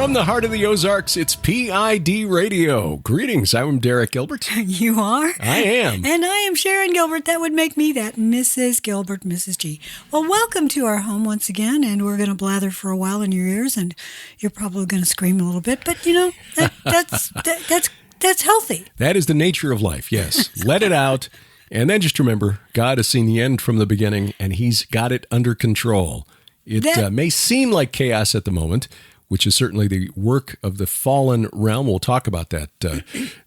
From the heart of the Ozarks, it's P.I.D. Radio. Greetings, I'm Derek Gilbert. You are? I am. And I am Sharon Gilbert. That would make me that Mrs. Gilbert, Mrs. G. Well, welcome to our home once again, and we're going to blather for a while in your ears, and you're probably going to scream a little bit, but you know, that's healthy. That is the nature of life, yes. Let it out, and then just remember, God has seen the end from the beginning, and He's got it under control. It may seem like chaos at the moment, which is certainly the work of the fallen realm. We'll talk about that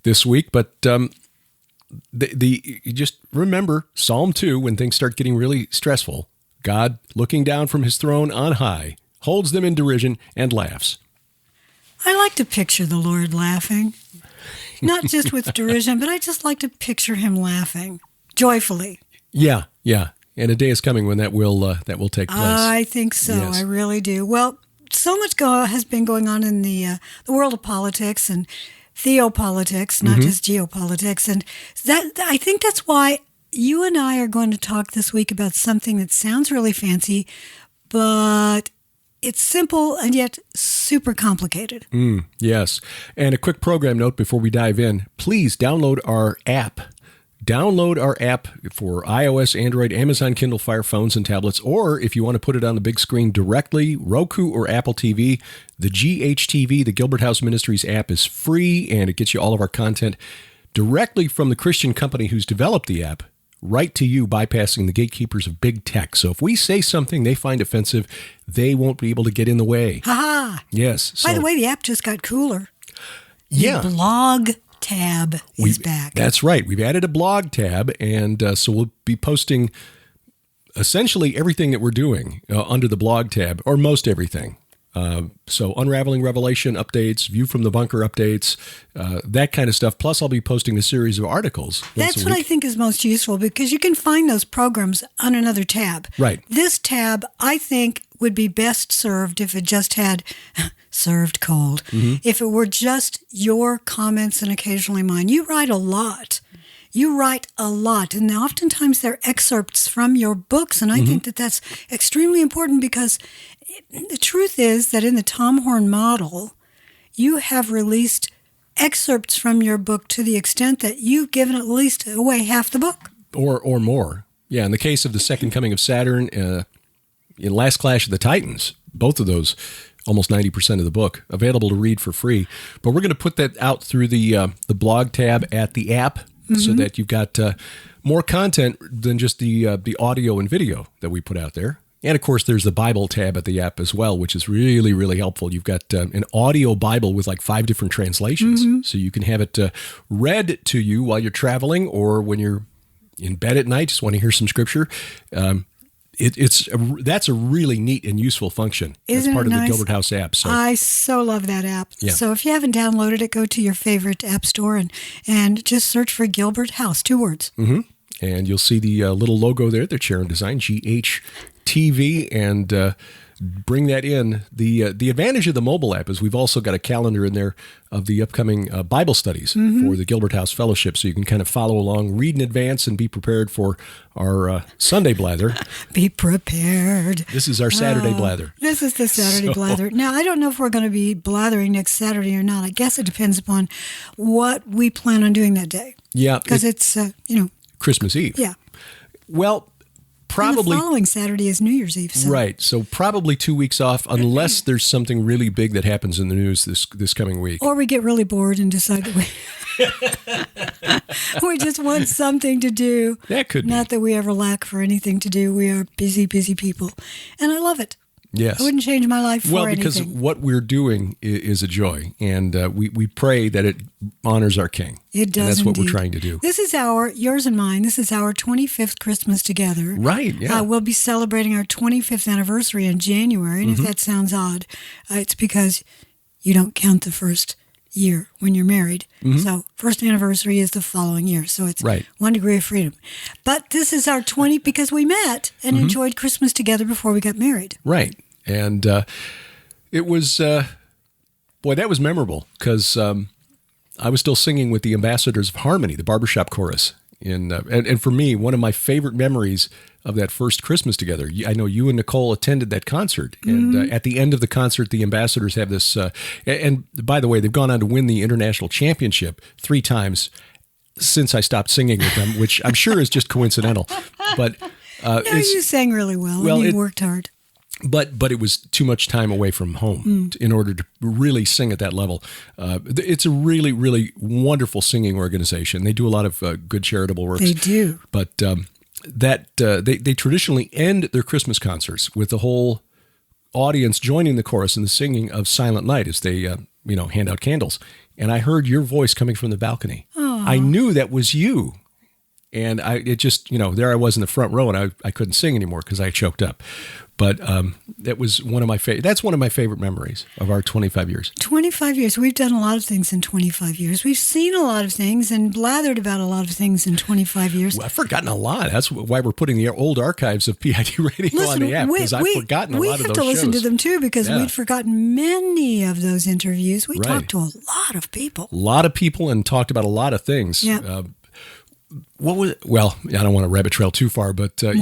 this week. But you just remember Psalm 2, when things start getting really stressful, God, looking down from His throne on high, holds them in derision and laughs. I like to picture the Lord laughing, not just with derision, but I just like to picture Him laughing joyfully. Yeah. And a day is coming when that will take place. I think so. Yes. I really do. Well, so much has been going on in the world of politics and theopolitics, not just geopolitics. And I think that's why you and I are going to talk this week about something that sounds really fancy, but it's simple and yet super complicated. Yes. And a quick program note before we dive in. Please download our app. Download our app for iOS, Android, Amazon Kindle Fire phones and tablets, or if you want to put it on the big screen directly, Roku or Apple TV, the GHTV, the Gilbert House Ministries app is free, and it gets you all of our content directly from the Christian company who's developed the app, right to you, bypassing the gatekeepers of big tech. So if we say something they find offensive, they won't be able to get in the way. Ha-ha! Yes. By the way, the app just got cooler. Yeah. The blog tab is back. That's right. We've added a blog tab, and so we'll be posting essentially everything that we're doing under the blog tab, or most everything. So Unraveling Revelation updates, View from the Bunker updates, that kind of stuff. Plus, I'll be posting a series of articles. That's what I think is most useful, because you can find those programs on another tab. Right. This tab, I think, would be best served if it just had served cold. If it were just your comments and occasionally mine. You write a lot. And oftentimes they're excerpts from your books, and I think that that's extremely important, because the truth is that in the Tom Horn model, you have released excerpts from your book to the extent that you've given at least away half the book. Or more. Yeah, in the case of the Second Coming of Saturn, in Last Clash of the Titans, both of those, almost 90% of the book, available to read for free. But we're going to put that out through the blog tab at the app, so that you've got more content than just the audio and video that we put out there. And, of course, there's the Bible tab at the app as well, which is really, really helpful. You've got an audio Bible with like 5 different translations. So you can have it read to you while you're traveling, or when you're in bed at night, just want to hear some scripture. That's a really neat and useful function. Isn't as part it of nice? the Gilbert House app. So. I so love that app. Yeah. So if you haven't downloaded it, go to your favorite app store and just search for Gilbert House, 2 words. And you'll see the little logo there that Sharon designed, GHTV, and bring that in. The advantage of the mobile app is we've also got a calendar in there of the upcoming Bible studies for the Gilbert House Fellowship, so you can kind of follow along, read in advance, and be prepared for our Sunday blather. Be prepared. This is our Saturday blather. This is the Saturday blather. Now, I don't know if we're going to be blathering next Saturday or not. I guess it depends upon what we plan on doing that day. Yeah. Because it's, Christmas Eve. Yeah. Well, probably. And the following Saturday is New Year's Eve. So. Right. So probably 2 weeks off, unless there's something really big that happens in the news this coming week. Or we get really bored and decide that we just want something to do. That could be. Not that we ever lack for anything to do. We are busy, busy people. And I love it. Yes. I wouldn't change my life for anything. Well, because what we're doing is a joy, and we pray that it honors our King. It does. And that's what indeed. we're trying to do. This is yours and mine, this is our 25th Christmas together. Right, yeah. We'll be celebrating our 25th anniversary in January, and if that sounds odd, it's because you don't count the first year when you're married. So first anniversary is the following year. So it's 1 degree of freedom. But this is our 20 because we met and enjoyed Christmas together before we got married. Right. And it was, boy, that was memorable because I was still singing with the Ambassadors of Harmony, the barbershop chorus. And for me, one of my favorite memories of that first Christmas together, I know you and Nicole attended that concert. And at the end of the concert, the ambassadors have this, and by the way, they've gone on to win the international championship 3 times since I stopped singing with them, which I'm sure is just coincidental. But no, you sang really well and you worked hard. But it was too much time away from home in order to really sing at that level. It's a really, really wonderful singing organization. They do a lot of good charitable works. They do. But they traditionally end their Christmas concerts with the whole audience joining the chorus in the singing of Silent Night as they hand out candles. And I heard your voice coming from the balcony. Aww. I knew that was you. And there I was in the front row, and I couldn't sing anymore because I choked up. But that was that's one of my favorite memories of our 25 years. 25 years. We've done a lot of things in 25 years. We've seen a lot of things and blathered about a lot of things in 25 years. Well, I've forgotten a lot. That's why we're putting the old archives of P.I.D. radio on the app, because I've forgotten a lot of those shows. We have to listen to them, too, because we'd forgotten many of those interviews. We talked to a lot of people. A lot of people and talked about a lot of things. Yeah. Well, I don't want to rabbit trail too far, but an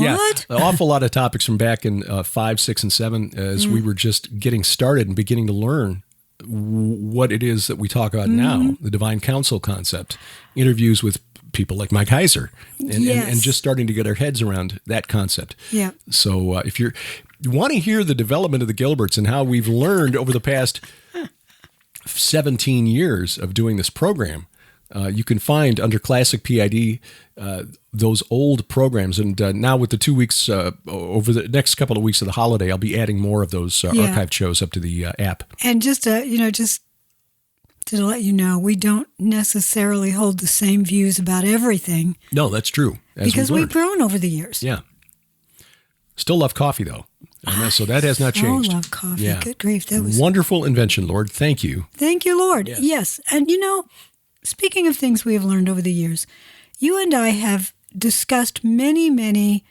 awful lot of topics from back in 5, 6, and 7 as we were just getting started and beginning to learn what it is that we talk about now, the divine counsel concept, interviews with people like Mike Heiser, and just starting to get our heads around that concept. Yeah. So if you want to hear the development of the Gilberts and how we've learned over the past 17 years of doing this program, you can find under Classic P.I.D. Those old programs. And now with the 2 weeks, over the next couple of weeks of the holiday, I'll be adding more of those archived shows up to the app. And just to let you know, we don't necessarily hold the same views about everything. No, that's true. Because we've grown over the years. Yeah. Still love coffee, though. So that has not changed. I love coffee. Yeah. Good grief. That was wonderful invention, Lord. Thank you. Thank you, Lord. Yes. And speaking of things we have learned over the years, you and I have discussed many, many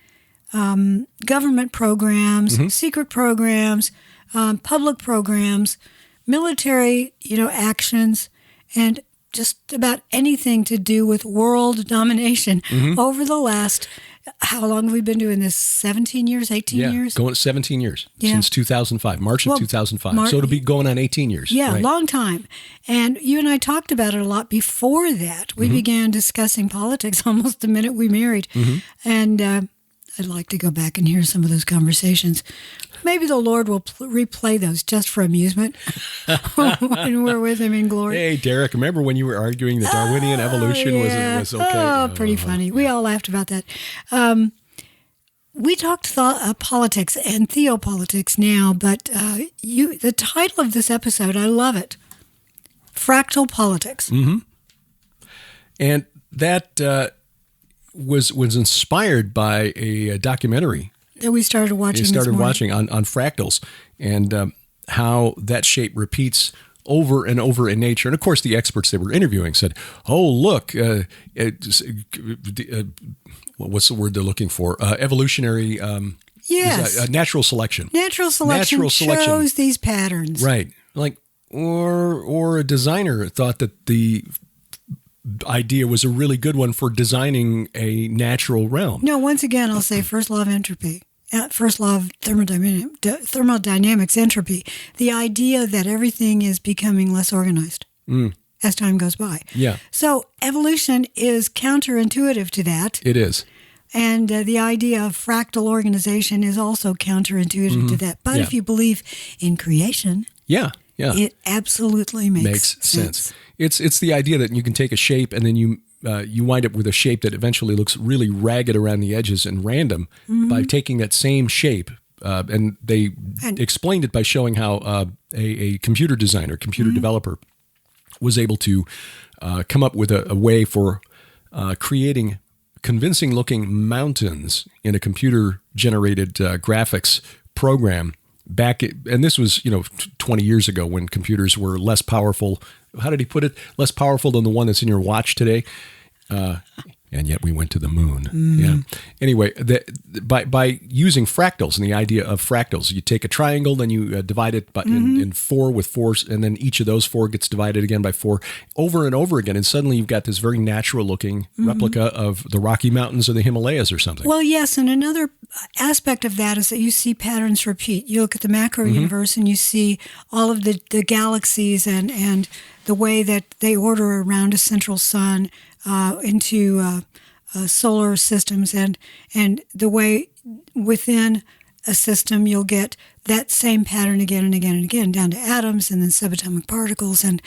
government programs, secret programs, public programs, military, actions, and just about anything to do with world domination over the last, how long have we been doing this? 17 years, 18 years? Going 17 years since 2005, March of 2005. So it'll be going on 18 years. Yeah, long time. And you and I talked about it a lot before that. We began discussing politics almost the minute we married. And I'd like to go back and hear some of those conversations. Maybe the Lord will replay those just for amusement when we're with Him in glory. Hey, Derek, remember when you were arguing the Darwinian evolution was okay? Oh, pretty funny. We all laughed about that. We talked politics and theopolitics now, but the title of this episode, I love it. Fractal Politics. And that was inspired by a documentary that we started watching. On fractals and how that shape repeats over and over in nature. And of course, the experts they were interviewing said, "Oh, look, what's the word they're looking for? Evolutionary." Yes, natural selection. Natural selection shows these patterns, right? Like, or a designer thought that the idea was a really good one for designing a natural realm. No, once again, I'll say first law of entropy. First law of thermodynamics, entropy. The idea that everything is becoming less organized as time goes by. Yeah. So evolution is counterintuitive to that. It is. And the idea of fractal organization is also counterintuitive to that. But if you believe in creation, it absolutely makes sense. It's the idea that you can take a shape and then you wind up with a shape that eventually looks really ragged around the edges and random by taking that same shape. And they explained it by showing how a computer designer, computer developer, was able to come up with a way for creating convincing-looking mountains in a computer-generated graphics program. And this was 20 years ago when computers were less powerful. How did he put it? Less powerful than the one that's in your watch today. and yet we went to the moon. Yeah. Anyway, by using fractals and the idea of fractals, you take a triangle, then you divide it in 4 with 4, and then each of those 4 gets divided again by 4 over and over again. And suddenly you've got this very natural looking replica of the Rocky Mountains or the Himalayas or something. Well, yes. And another aspect of that is that you see patterns repeat. You look at the macro universe and you see all of the galaxies and the way that they order around a central sun into solar systems, and the way within a system you'll get that same pattern again and again and again, down to atoms and then subatomic particles and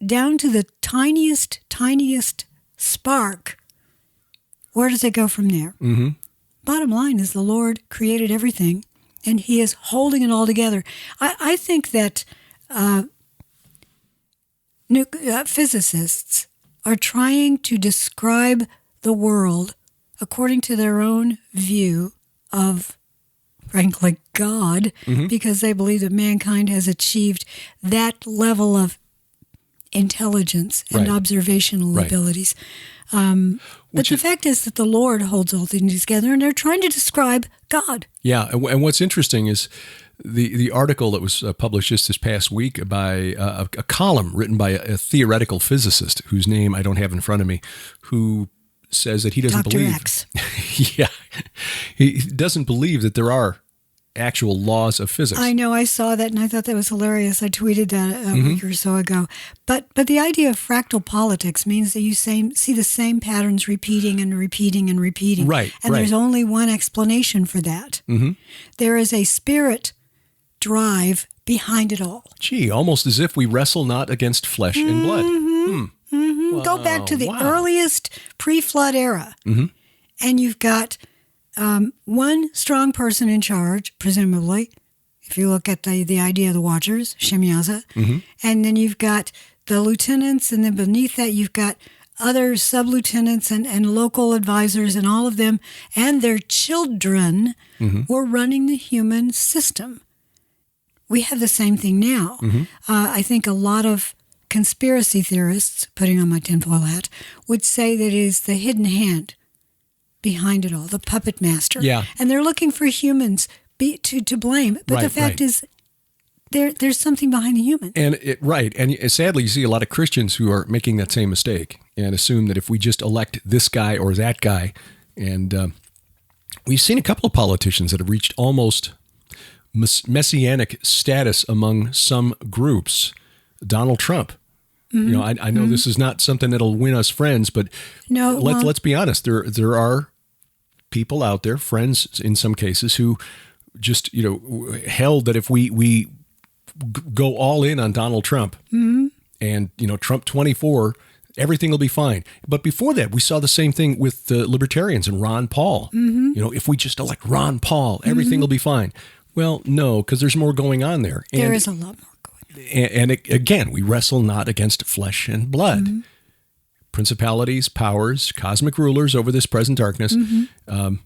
down to the tiniest spark. Where does it go from there? Bottom line is the Lord created everything, and He is holding it all together. I think that physicists are trying to describe the world according to their own view of, frankly, God, because they believe that mankind has achieved that level of intelligence and observational abilities. But the fact is that the Lord holds all things together, and they're trying to describe God. Yeah, and what's interesting is the article that was published just this past week by a column written by a theoretical physicist whose name I don't have in front of me, who says that he doesn't Dr. believe. X. Yeah, he doesn't believe that there are actual laws of physics. I know, I saw that and I thought that was hilarious. I tweeted that a week or so ago. But the idea of fractal politics means that you see the same patterns repeating and repeating and repeating. Right. And there's only one explanation for that. There is a spirit drive behind it all. Gee, almost as if we wrestle not against flesh and blood. Wow, go back to the earliest pre-flood era, and you've got one strong person in charge, presumably, if you look at the idea of the Watchers, Shemyaza, and then you've got the lieutenants, and then beneath that you've got other sub-lieutenants and local advisors, and all of them and their children were running the human system. We have the same thing now. I think a lot of conspiracy theorists, putting on my tinfoil hat, would say that it is the hidden hand behind it all, the puppet master. Yeah. And they're looking for humans to blame. But the fact is, there's something behind the human. And sadly, you see a lot of Christians who are making that same mistake and assume that if we just elect this guy or that guy, and we've seen a couple of politicians that have reached almost messianic status among some groups. Donald Trump. You know, I know this is not something that'll win us friends, but let's be honest. There are people out there, friends in some cases, who just held that if we go all in on Donald Trump and Trump 24, everything will be fine. But before that, we saw the same thing with the libertarians and Ron Paul. If we just elect Ron Paul, everything will be fine. Well, no, because there's more going on there. There is a lot more. And again, we wrestle not against flesh and blood. Principalities, powers, cosmic rulers over this present darkness,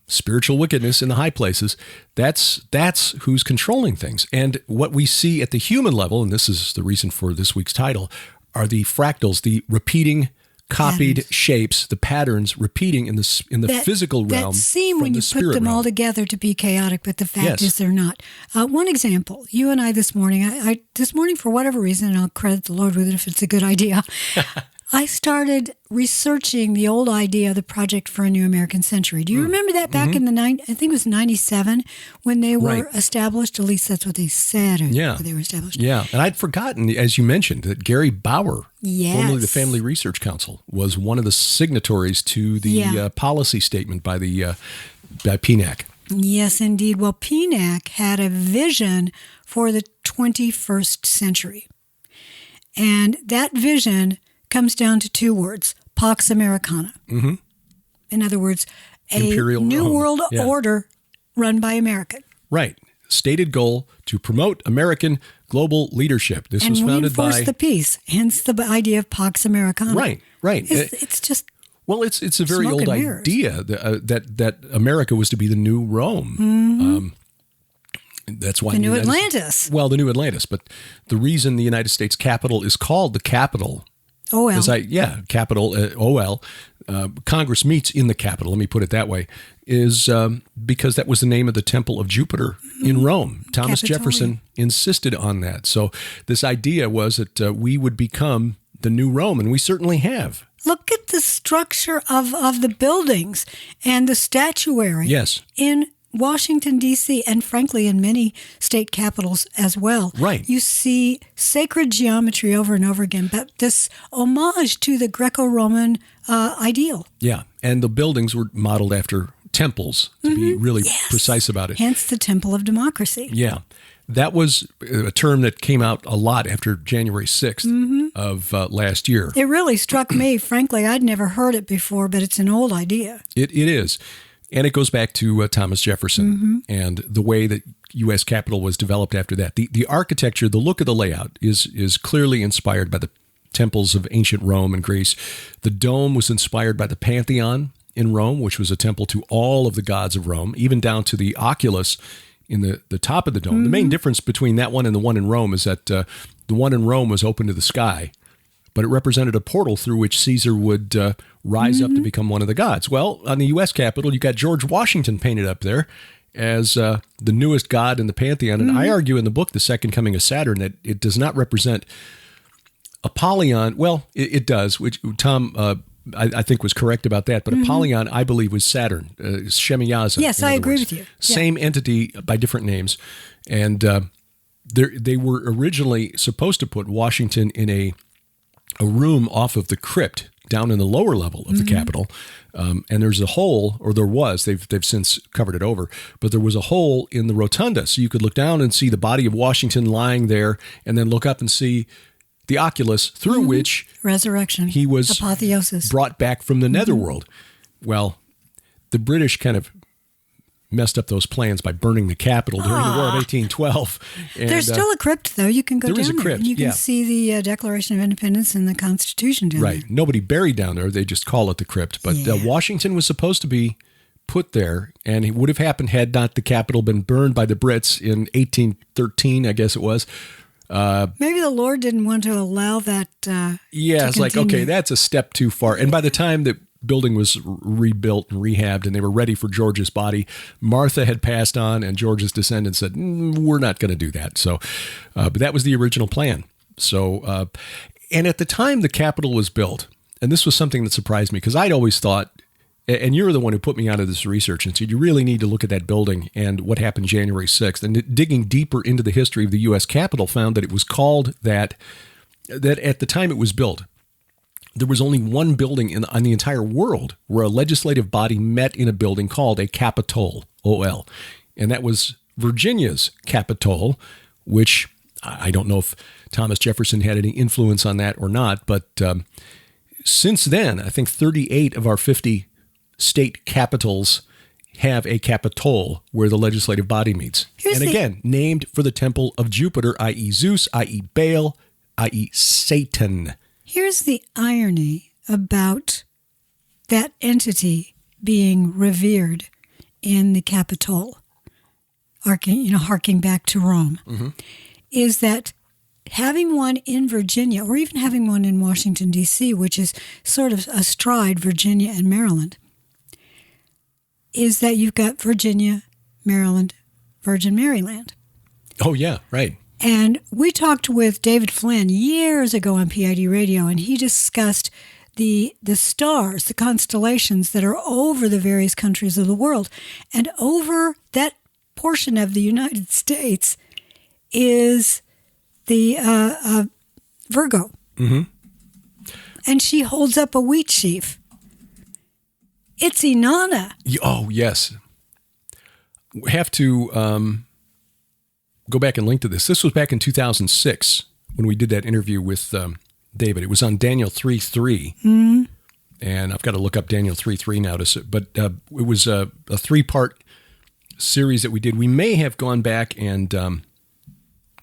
spiritual wickedness in the high places. That's who's controlling things. And what we see at the human level, and this is the reason for this week's title, are the fractals, the repeating, copied shapes, the patterns repeating in the physical realm. That seem when you put them all together to be chaotic, but the fact is they're not. One example, you and I this morning, I this morning for whatever reason, and I'll credit the Lord with it if it's a good idea, I started researching the old idea of the Project for a New American Century. Do you remember that back in I think it was 97 when they were established? At least that's what they said. They were established. Yeah, and I'd forgotten, as you mentioned, that Gary Bauer, formerly the Family Research Council, was one of the signatories to the policy statement by PNAC. Yes, indeed. Well, PNAC had a vision for the 21st century. And that vision comes down to two words, Pax Americana. In other words, Imperial new Rome. world order run by America. Right. Stated goal to promote American global leadership. This was founded by... And reinforce the peace, hence the idea of Pax Americana. Right. It's just... Well, it's a very old idea that America was to be the new Rome. That's why the new Atlantis. Well, the new Atlantis. But the reason the United States Capitol is called the Capitol... OL. Capitol, OL. Congress meets in the Capitol, let me put it that way, is because that was the name of the temple of Jupiter in Rome. Thomas Jefferson insisted on that. So this idea was that we would become the new Rome, and we certainly have. Look at the structure of the buildings and the statuary in Washington, D.C., and frankly in many state capitals as well. Right. You see sacred geometry over and over again, but this homage to the Greco-Roman ideal. Yeah, and the buildings were modeled after temples, to be really precise about it. Hence the Temple of Democracy. Yeah. That was a term that came out a lot after January 6th of last year. It really struck me. Frankly, I'd never heard it before, but it's an old idea. It is. And it goes back to Thomas Jefferson and the way that U.S. Capitol was developed after that. The architecture, the look of the layout is clearly inspired by the temples of ancient Rome and Greece. The dome was inspired by the Pantheon in Rome, which was a temple to all of the gods of Rome, even down to the oculus in the top of the dome. The main difference between that one and the one in Rome is that the one in Rome was open to the sky, but it represented a portal through which Caesar would rise up to become one of the gods. Well, on the U.S. Capitol, you got George Washington painted up there as the newest god in the Pantheon. And I argue in the book, The Second Coming of Saturn, that it does not represent Apollyon. Well, it does, which Tom, I think, was correct about that. But Apollyon, I believe, was Saturn, Shemiyaza. Yes, I agree with you. Same entity by different names. And they were originally supposed to put Washington in a room off of the crypt down in the lower level of the Capitol. And there's a hole, or there was, they've since covered it over, but there was a hole in the rotunda. So you could look down and see the body of Washington lying there, and then look up and see the oculus through which resurrection, he was apotheosis, brought back from the netherworld. Well, the British kind of messed up those plans by burning the Capitol during the War of 1812. And, there's still a crypt, though. You can go down there. There is a crypt, and you can see the Declaration of Independence and the Constitution down there. Nobody buried down there. They just call it the crypt. But Washington was supposed to be put there, and it would have happened had not the Capitol been burned by the Brits in 1813, I guess it was. Maybe the Lord didn't want to allow that it's like, okay, that's a step too far. And by the time the building was rebuilt and rehabbed and they were ready for George's body, Martha had passed on, and George's descendants said, we're not going to do that. So, but that was the original plan. So, and at the time the Capitol was built, and this was something that surprised me, because I'd always thought, and you're the one who put me onto this research and said, you really need to look at that building and what happened January 6th. And digging deeper into the history of the U.S. Capitol found that it was called that at the time it was built, there was only one building on the entire world where a legislative body met in a building called a Capitol, O-L. And that was Virginia's Capitol, which I don't know if Thomas Jefferson had any influence on that or not. But since then, I think 38 of our 50 state capitals have a Capitol where the legislative body meets. Again, named for the temple of Jupiter, i.e. Zeus, i.e. Baal, i.e. Satan. Here's the irony about that entity being revered in the Capitol, harking back to Rome, is that having one in Virginia, or even having one in Washington, D.C., which is sort of astride Virginia and Maryland, is that you've got Virginia, Maryland, Virgin Maryland. Oh, yeah, right. And we talked with David Flynn years ago on P.I.D. radio, and he discussed the stars, the constellations that are over the various countries of the world. And over that portion of the United States is the Virgo. And she holds up a wheat sheaf. It's Inanna. Oh, yes. We have to go back and link to this. This was back in 2006 when we did that interview with David. It was on Daniel 3:3. And I've got to look up Daniel 3:3 now to see. But it was a 3-part series that we did. We may have gone back and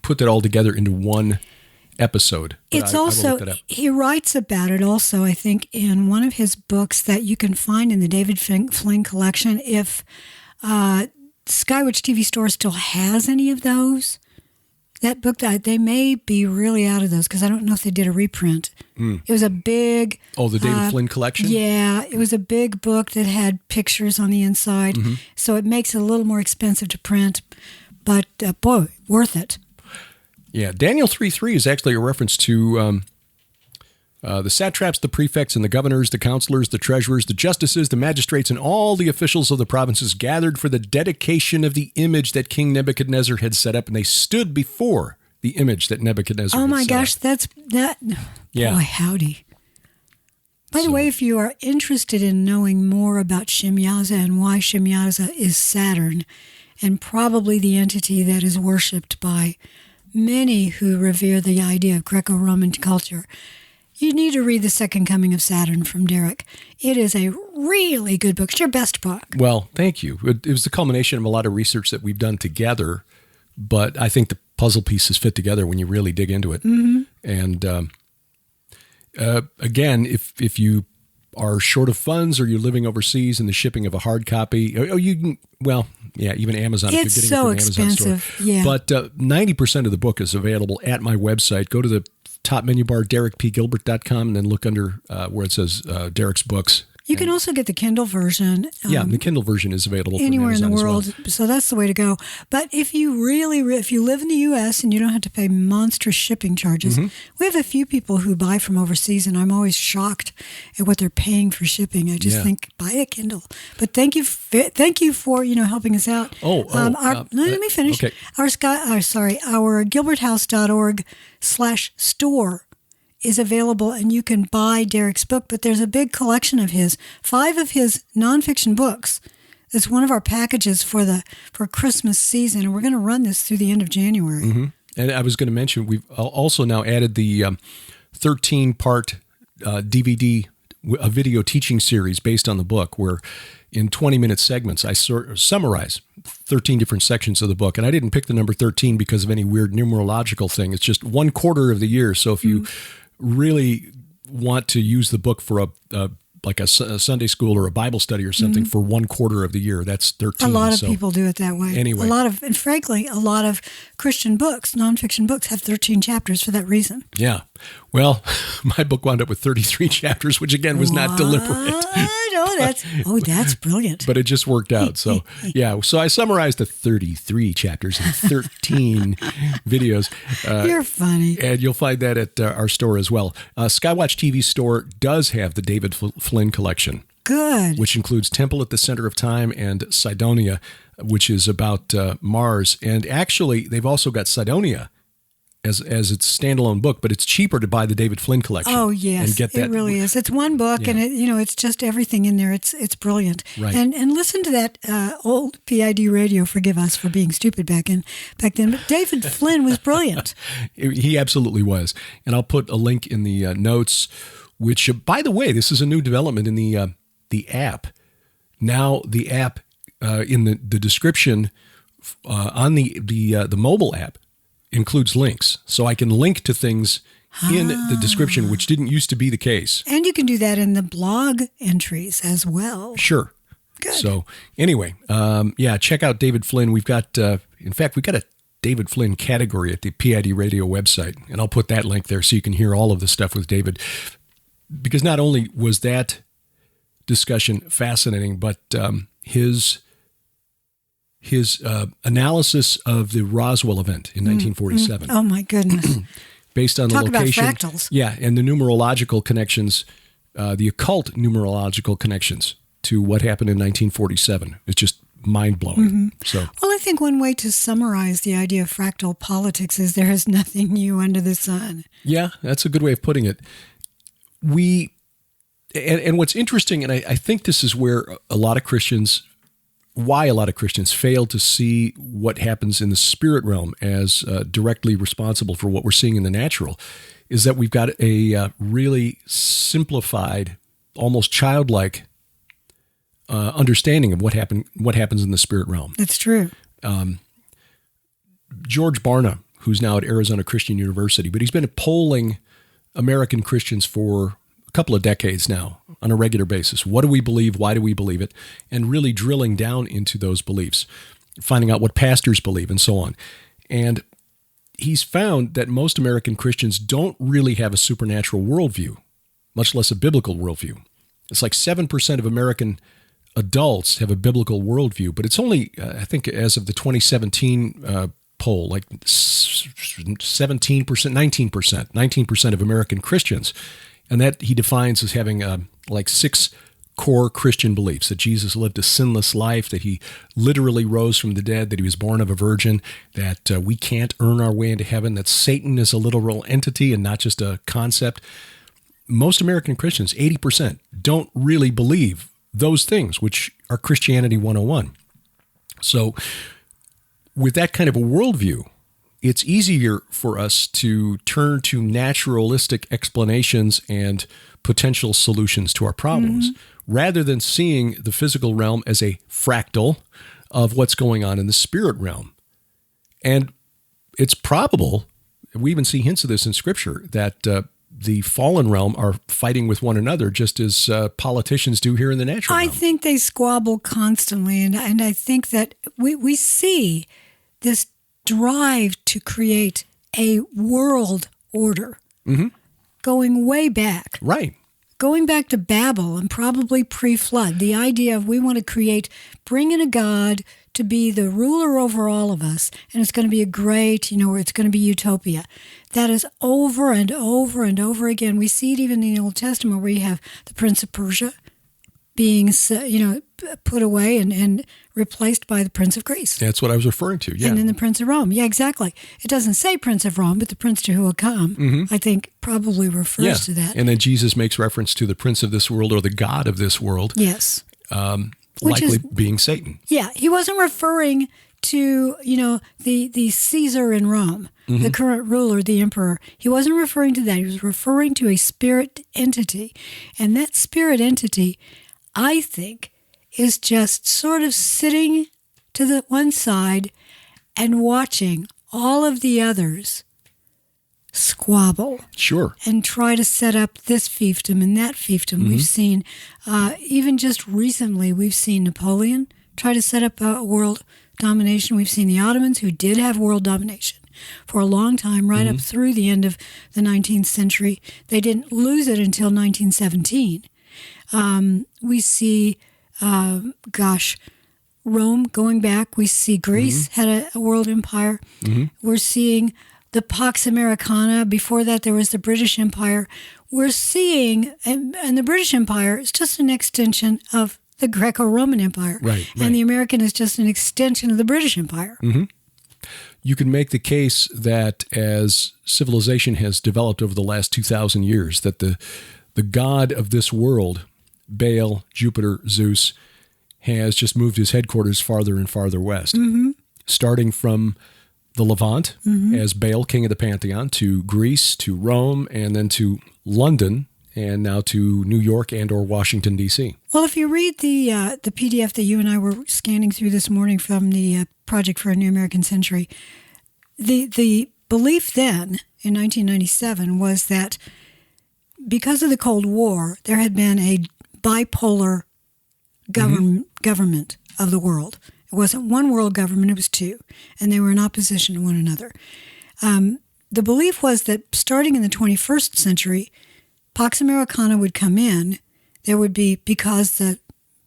put that all together into one episode. It's also, he writes about it also, I think, in one of his books that you can find in the David Flynn collection. If Skywatch TV Store still has any of those, That book, they may be really out of those because I don't know if they did a reprint. It was a big... Oh, the David Flynn collection? Yeah, it was a big book that had pictures on the inside. So it makes it a little more expensive to print. But, boy, worth it. Yeah, Daniel 3:3 is actually a reference to the satraps, the prefects, and the governors, the counselors, the treasurers, the justices, the magistrates, and all the officials of the provinces gathered for the dedication of the image that King Nebuchadnezzar had set up, and they stood before the image that Nebuchadnezzar had set up. Oh my gosh, that's that. Yeah. Boy, howdy. By the way, if you are interested in knowing more about Shemyaza and why Shemyaza is Saturn, and probably the entity that is worshipped by many who revere the idea of Greco-Roman culture, you need to read The Second Coming of Saturn from Derek. It is a really good book. It's your best book. Well, thank you. It was the culmination of a lot of research that we've done together, but I think the puzzle pieces fit together when you really dig into it. And again, if you are short of funds or you're living overseas and the shipping of a hard copy, you can, well, yeah, even Amazon. It's if you're getting so it from Amazon expensive. store. Yeah. But 90% of the book is available at my website. Go to the top menu bar, DerekPGilbert.com, and then look under where it says Derek's Books. You can also get the Kindle version. Yeah, the Kindle version is available anywhere from in the Amazon world. as well. So that's the way to go. But if you if you live in the U.S. and you don't have to pay monstrous shipping charges, we have a few people who buy from overseas, and I'm always shocked at what they're paying for shipping. I just think, buy a Kindle. But thank you for helping us out. Let me finish. Okay. Our gilberthouse.org/store is available, and you can buy Derek's book, but there's a big collection of 5 of his nonfiction books. It's one of our packages for Christmas season, and we're going to run this through the end of January. And I was going to mention, we've also now added the 13-part DVD, a video teaching series based on the book, where in 20-minute segments, I summarize 13 different sections of the book. And I didn't pick the number 13 because of any weird numerological thing. It's just 1/4 of the year. So if you really want to use the book for a Sunday school or a Bible study or something for 1/4 of the year, that's 13. A lot of people do it that way. Anyway. And frankly, a lot of Christian books, nonfiction books, have 13 chapters for that reason. Yeah. Well, my book wound up with 33 chapters, which again was not deliberate. That's brilliant. But it just worked out. So, yeah. So I summarized the 33 chapters in 13 videos. You're funny. And you'll find that at our store as well. Skywatch TV store does have the David Flynn collection. Good. Which includes Temple at the Center of Time and Cydonia, which is about Mars. And actually, they've also got Cydonia as its standalone book, but it's cheaper to buy the David Flynn collection. Oh yes, and get that. It really is. It's one book, and it's just everything in there. It's brilliant. Right. And listen to that old P.I.D. radio. Forgive us for being stupid back then. But David Flynn was brilliant. He absolutely was. And I'll put a link in the notes. Which, by the way, this is a new development in the app. Now the app in the description on the mobile app includes links, so I can link to things in the description, which didn't used to be the case. And you can do that in the blog entries as well. Sure. Good. So anyway, check out David Flynn. We've got, in fact, we've got a David Flynn category at the P.I.D. radio website, and I'll put that link there so you can hear all of the stuff with David. Because not only was that discussion fascinating, but his analysis of the Roswell event in 1947. Oh my goodness! Based on Talk the location, about fractals. Yeah, and the numerological connections, the occult numerological connections to what happened in 1947. It's just mind blowing. So, well, I think one way to summarize the idea of fractal politics is there is nothing new under the sun. Yeah, that's a good way of putting it. And what's interesting, and I think this is where a lot of Christians fail to see what happens in the spirit realm as directly responsible for what we're seeing in the natural, is that we've got a really simplified, almost childlike understanding of what happens in the spirit realm. That's true. George Barna, who's now at Arizona Christian University, but he's been polling American Christians for a couple of decades now on a regular basis. What do we believe? Why do we believe it? And really drilling down into those beliefs, finding out what pastors believe and so on. And he's found that most American Christians don't really have a supernatural worldview, much less a biblical worldview. It's like 7% of American adults have a biblical worldview, but it's only, I think, as of the 2017 poll, like 17%, 19% of American Christians. And that he defines as having like 6 core Christian beliefs: that Jesus lived a sinless life, that he literally rose from the dead, that he was born of a virgin, that we can't earn our way into heaven, that Satan is a literal entity and not just a concept. Most American Christians, 80%, don't really believe those things, which are Christianity 101. So with that kind of a worldview, it's easier for us to turn to naturalistic explanations and potential solutions to our problems, rather than seeing the physical realm as a fractal of what's going on in the spirit realm. And it's probable, we even see hints of this in Scripture, that the fallen realm are fighting with one another, just as politicians do here in the natural realm. I think they squabble constantly, and I think that we see this drive to create a world order going way back. Right. Going back to Babel and probably pre-flood, the idea of we want to bring in a God to be the ruler over all of us, and it's going to be a great, it's going to be utopia. That is over and over and over again. We see it even in the Old Testament, where you have the Prince of Persia being, put away and replaced by the Prince of Greece. That's what I was referring to, yeah. And then the Prince of Rome. Yeah, exactly. It doesn't say Prince of Rome, but the Prince to who will come, I think, probably refers to that. And then Jesus makes reference to the Prince of this world, or the God of this world. Yes. Likely being Satan. Yeah, he wasn't referring to, the Caesar in Rome, the current ruler, the emperor. He wasn't referring to that. He was referring to a spirit entity. And that spirit entity, I think, is just sort of sitting to the one side and watching all of the others squabble. Sure. And try to set up this fiefdom and that fiefdom. We've seen, even just recently, we've seen Napoleon try to set up a world domination. We've seen the Ottomans, who did have world domination for a long time, right up through the end of the 19th century. They didn't lose it until 1917. We see, Rome going back. We see Greece had a world empire. We're seeing the Pax Americana. Before that, there was the British Empire. We're seeing, and the British Empire is just an extension of the Greco-Roman Empire. Right. And the American is just an extension of the British Empire. You can make the case that as civilization has developed over the last 2,000 years, that the god of this world, Baal, Jupiter, Zeus, has just moved his headquarters farther and farther west, starting from the Levant as Baal, king of the pantheon, to Greece, to Rome, and then to London, and now to New York and or Washington, D.C. Well, if you read the PDF that you and I were scanning through this morning from the Project for a New American Century, the belief then, in 1997, was that because of the Cold War, there had been a bipolar government of the world. It wasn't one world government, it was two, and they were in opposition to one another. The belief was that starting in the 21st century, Pax Americana would come in. There would be, because the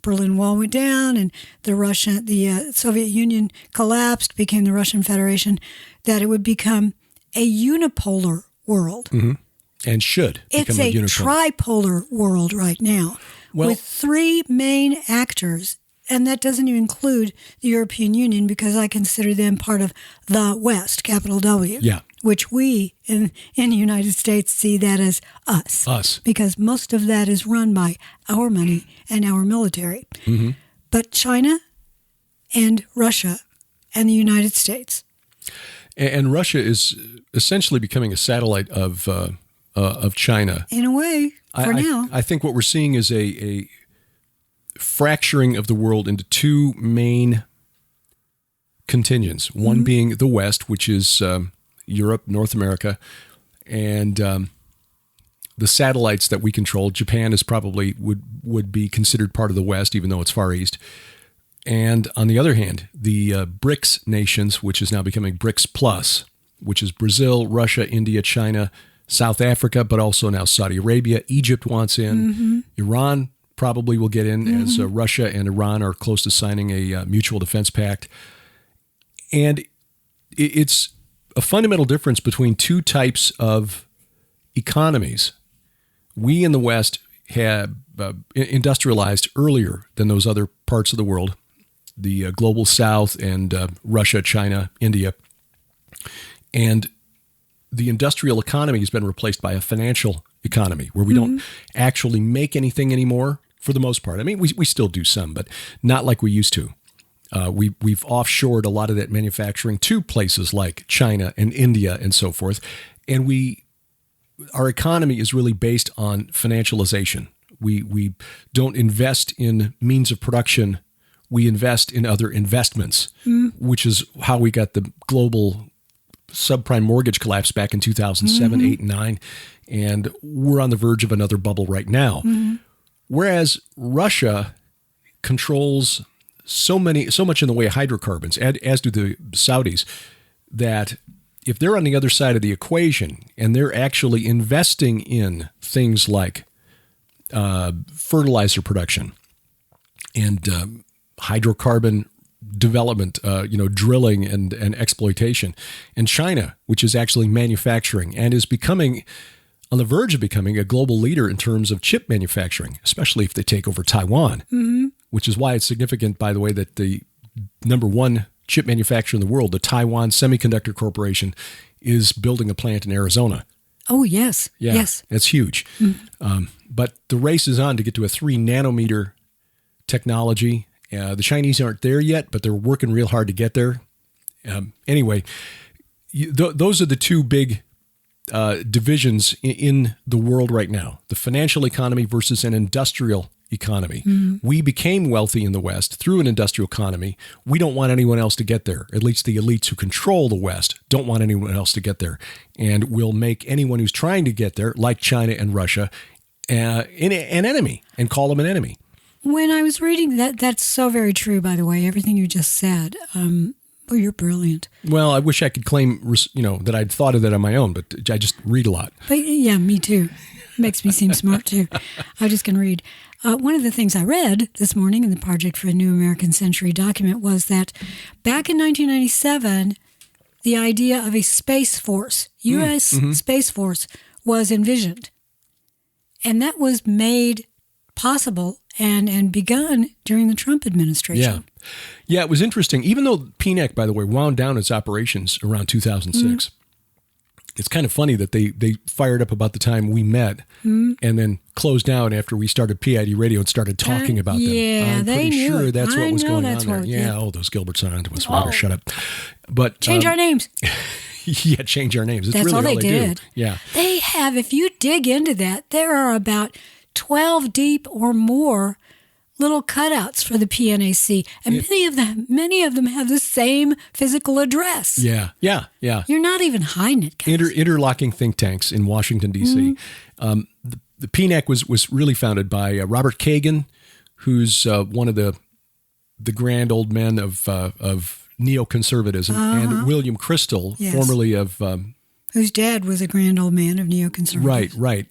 Berlin Wall went down and the Soviet Union collapsed, became the Russian Federation, that it would become a unipolar world. And should become a unipolar. It's a tripolar world right now, with 3 main actors. And that doesn't even include the European Union, because I consider them part of the West, capital W. Yeah. Which we in the United States see that as us. Us. Because most of that is run by our money and our military. But China and Russia and the United States. And Russia is essentially becoming a satellite of China. In a way, for now. I think what we're seeing is a fracturing of the world into 2 main contingents. One being the West, which is Europe, North America, and the satellites that we control. Japan is probably would be considered part of the West, even though it's Far East. And on the other hand, the BRICS nations, which is now becoming BRICS Plus, which is Brazil, Russia, India, China, South Africa, but also now Saudi Arabia. Egypt wants in. Iran probably will get in as Russia and Iran are close to signing a mutual defense pact. And it's a fundamental difference between two types of economies. We in the West have industrialized earlier than those other parts of the world, the global South and Russia, China, India. And the industrial economy has been replaced by a financial economy where we don't actually make anything anymore for the most part. I mean, we still do some, but not like we used to. We've offshored a lot of that manufacturing to places like China and India and so forth. And our economy is really based on financialization. We don't invest in means of production. We invest in other investments, which is how we got the global subprime mortgage collapse back in 2007, 8, and 9. And we're on the verge of another bubble right now. Whereas Russia controls so much in the way of hydrocarbons, as do the Saudis, that if they're on the other side of the equation and they're actually investing in things like fertilizer production and hydrocarbon development, drilling and exploitation, and China, which is actually manufacturing and is becoming on the verge of becoming a global leader in terms of chip manufacturing, especially if they take over Taiwan, which is why it's significant, by the way, that the number one chip manufacturer in the world, the Taiwan Semiconductor Corporation, is building a plant in Arizona. Oh, yes. Yeah, yes. That's huge. But the race is on to get to a 3 nanometer technology. The Chinese aren't there yet, but they're working real hard to get there. Anyway, those are the two big divisions in the world right now, the financial economy versus an industrial economy. We became wealthy in the West through an industrial economy. We don't want anyone else to get there. At least the elites who control the West don't want anyone else to get there. And will make anyone who's trying to get there, like China and Russia, an enemy and call them an enemy. When I was reading that, that's so very true, by the way, everything you just said. Well, you're brilliant. Well, I wish I could claim, that I'd thought of that on my own, but I just read a lot. But yeah, me too. Makes me seem smart too. I'm just going to read. One of the things I read this morning in the Project for a New American Century document was that back in 1997, the idea of a space force, U.S. Space Force, was envisioned. And that was made possible and begun during the Trump administration. Yeah, it was interesting. Even though P.I.D, by the way, wound down its operations around 2006, it's kind of funny that they fired up about the time we met and then closed down after we started P.I.D radio and started talking about them. Yeah, I'm they pretty knew sure it. that's what was going on there. Yeah, those Gilberts aren't to us. Whatever, shut up. But change our names. Yeah, change our names. It's That's really all they did. do. Yeah. They have, if you dig into that, there are about 12 deep or more little cutouts for the PNAC, and many of them have the same physical address. Yeah. You're not even hiding it, guys. Interlocking think tanks in Washington, D.C. The PNAC was really founded by Robert Kagan, who's one of the grand old men of neoconservatism, and William Crystal, formerly of... whose dad was a grand old man of neoconservatism. Right.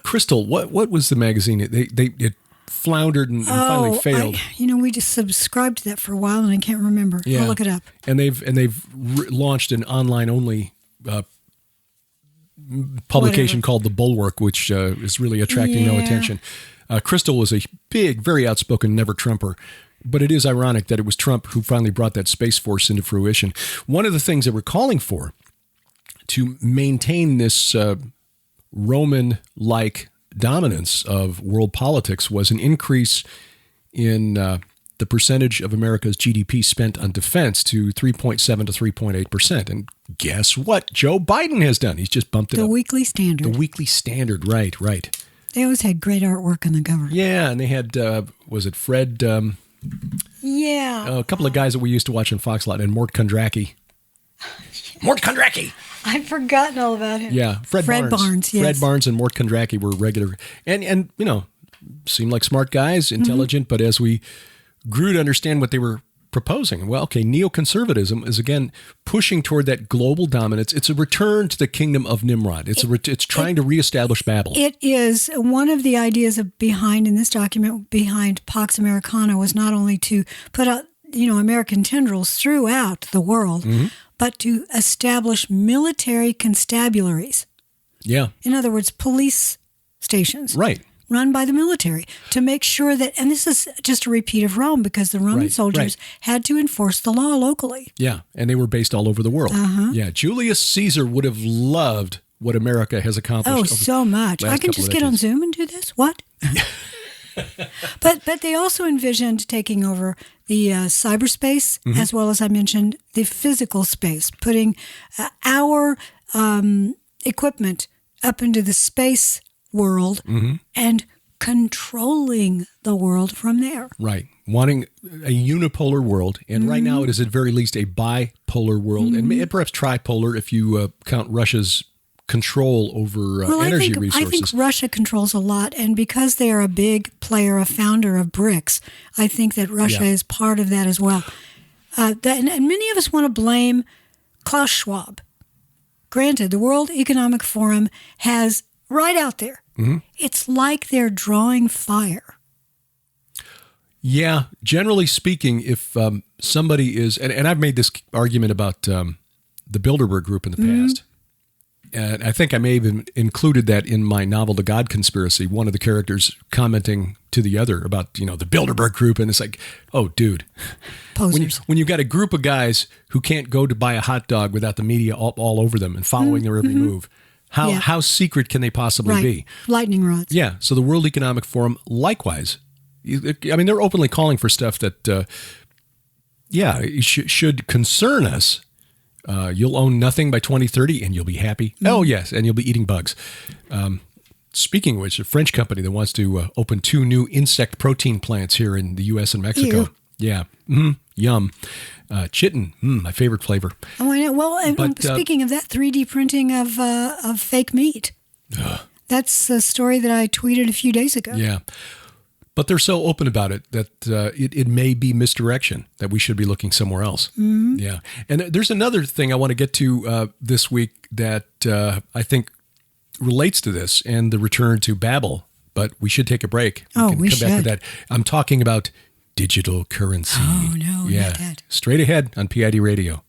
Crystal, what was the magazine? It floundered and finally failed. We just subscribed to that for a while, and I can't remember. Yeah. I'll look it up. And they've launched an online only publication called The Bulwark, which is really attracting no attention. Crystal was a big, very outspoken never-Trumper. But it is ironic that it was Trump who finally brought that Space Force into fruition. One of the things that we're calling for to maintain this Roman-like dominance of world politics was an increase in the percentage of America's GDP spent on defense to 3.7 to 3.8%. And guess what Joe Biden has done? He's just bumped it up. The Weekly Standard. The Weekly Standard, right. They always had great artwwork on the cover. Yeah, and they had, was it Fred... a couple of guys that we used to watch on Fox a lot, and Mort Kondracki. Mort Kondracki! I've forgotten all about him. Yeah, Fred Barnes. Yes. Fred Barnes and Mort Kondracki were regular, and seemed like smart guys, intelligent, but as we grew to understand what they were proposing. Well, okay, neoconservatism is again pushing toward that global dominance. It's a return to the kingdom of Nimrod. It's trying to reestablish Babel. It is one of the ideas behind in this document behind Pax Americana was not only to put out American tendrils throughout the world, but to establish military constabularies. Yeah. In other words, police stations. Right. Run by the military to make sure that, and this is just a repeat of Rome because the Roman soldiers had to enforce the law locally. Yeah, and they were based all over the world. Yeah, Julius Caesar would have loved what America has accomplished. Oh, so much. I can just get on Zoom and do this? What? But they also envisioned taking over the cyberspace, as well as I mentioned, the physical space, putting our equipment up into the space world and controlling the world from there. Right. Wanting a unipolar world. And right now it is at very least a bipolar world and perhaps tripolar if you count Russia's control over energy resources. I think Russia controls a lot. And because they are a big player, a founder of BRICS, I think that Russia is part of that as well. And many of us want to blame Klaus Schwab. Granted, the World Economic Forum has right out there. It's like they're drawing fire. Yeah, generally speaking, if somebody is, and I've made this argument about the Bilderberg Group in the past, and I think I may have even included that in my novel, The God Conspiracy, one of the characters commenting to the other about, the Bilderberg Group, and it's like, oh, dude. Posers. When you've got a group of guys who can't go to buy a hot dog without the media all over them and following their every move, how secret can they possibly be? Lightning rods. Yeah. So the World Economic Forum, likewise. They're openly calling for stuff that, should concern us. You'll own nothing by 2030 and you'll be happy. Oh, yes. And you'll be eating bugs. Speaking of which, a French company that wants to open 2 new insect protein plants here in the U.S. and Mexico. Ew. Yeah. Yum. Chitin, my favorite flavor. Oh, I know. Well, speaking of that, 3D printing of fake meat. That's a story that I tweeted a few days ago. Yeah. But they're so open about it that it may be misdirection, that we should be looking somewhere else. Yeah. And there's another thing I want to get to this week that I think relates to this and the return to Babel, but we should take a break. We can come back to that. I'm talking about digital currency. Oh, no, not that. Straight ahead on P.I.D. Radio.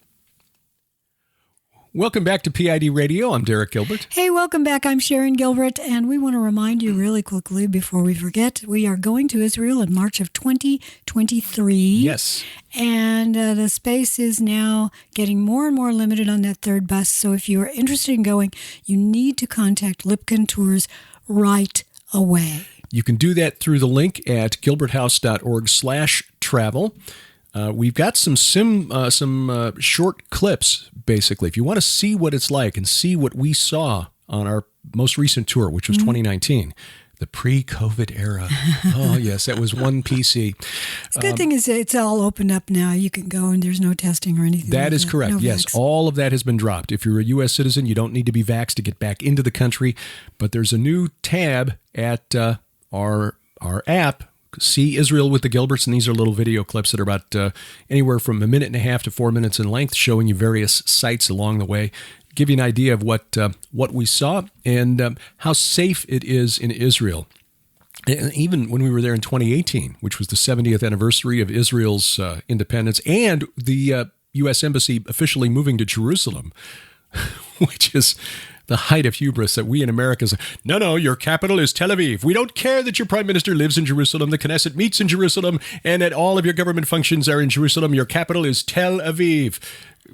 Welcome back to P.I.D. Radio. I'm Derek Gilbert. Hey, welcome back. I'm Sharon Gilbert, and we want to remind you really quickly before we forget, we are going to Israel in March of 2023. Yes. And the space is now getting more and more limited on that third bus. So if you are interested in going, you need to contact Lipkin Tours right away. You can do that through the link at gilberthouse.org/travel. We've got some short clips, basically. If you want to see what it's like and see what we saw on our most recent tour, which was 2019, the pre-COVID era. Oh, yes, that was one PC. The good thing is it's all opened up now. You can go and there's no testing or anything. That is correct. No yes, all of that has been dropped. If you're a U.S. citizen, you don't need to be vaxxed to get back into the country. But there's a new tab at our app, See Israel with the Gilberts, and these are little video clips that are about anywhere from 1.5 minutes to 4 minutes in length, showing you various sites along the way, give you an idea of what we saw and how safe it is in Israel. And even when we were there in 2018, which was the 70th anniversary of Israel's independence, and the U.S. Embassy officially moving to Jerusalem, which is the height of hubris that we in America say, no, your capital is Tel Aviv. We don't care that your prime minister lives in Jerusalem, the Knesset meets in Jerusalem, and that all of your government functions are in Jerusalem. Your capital is Tel Aviv,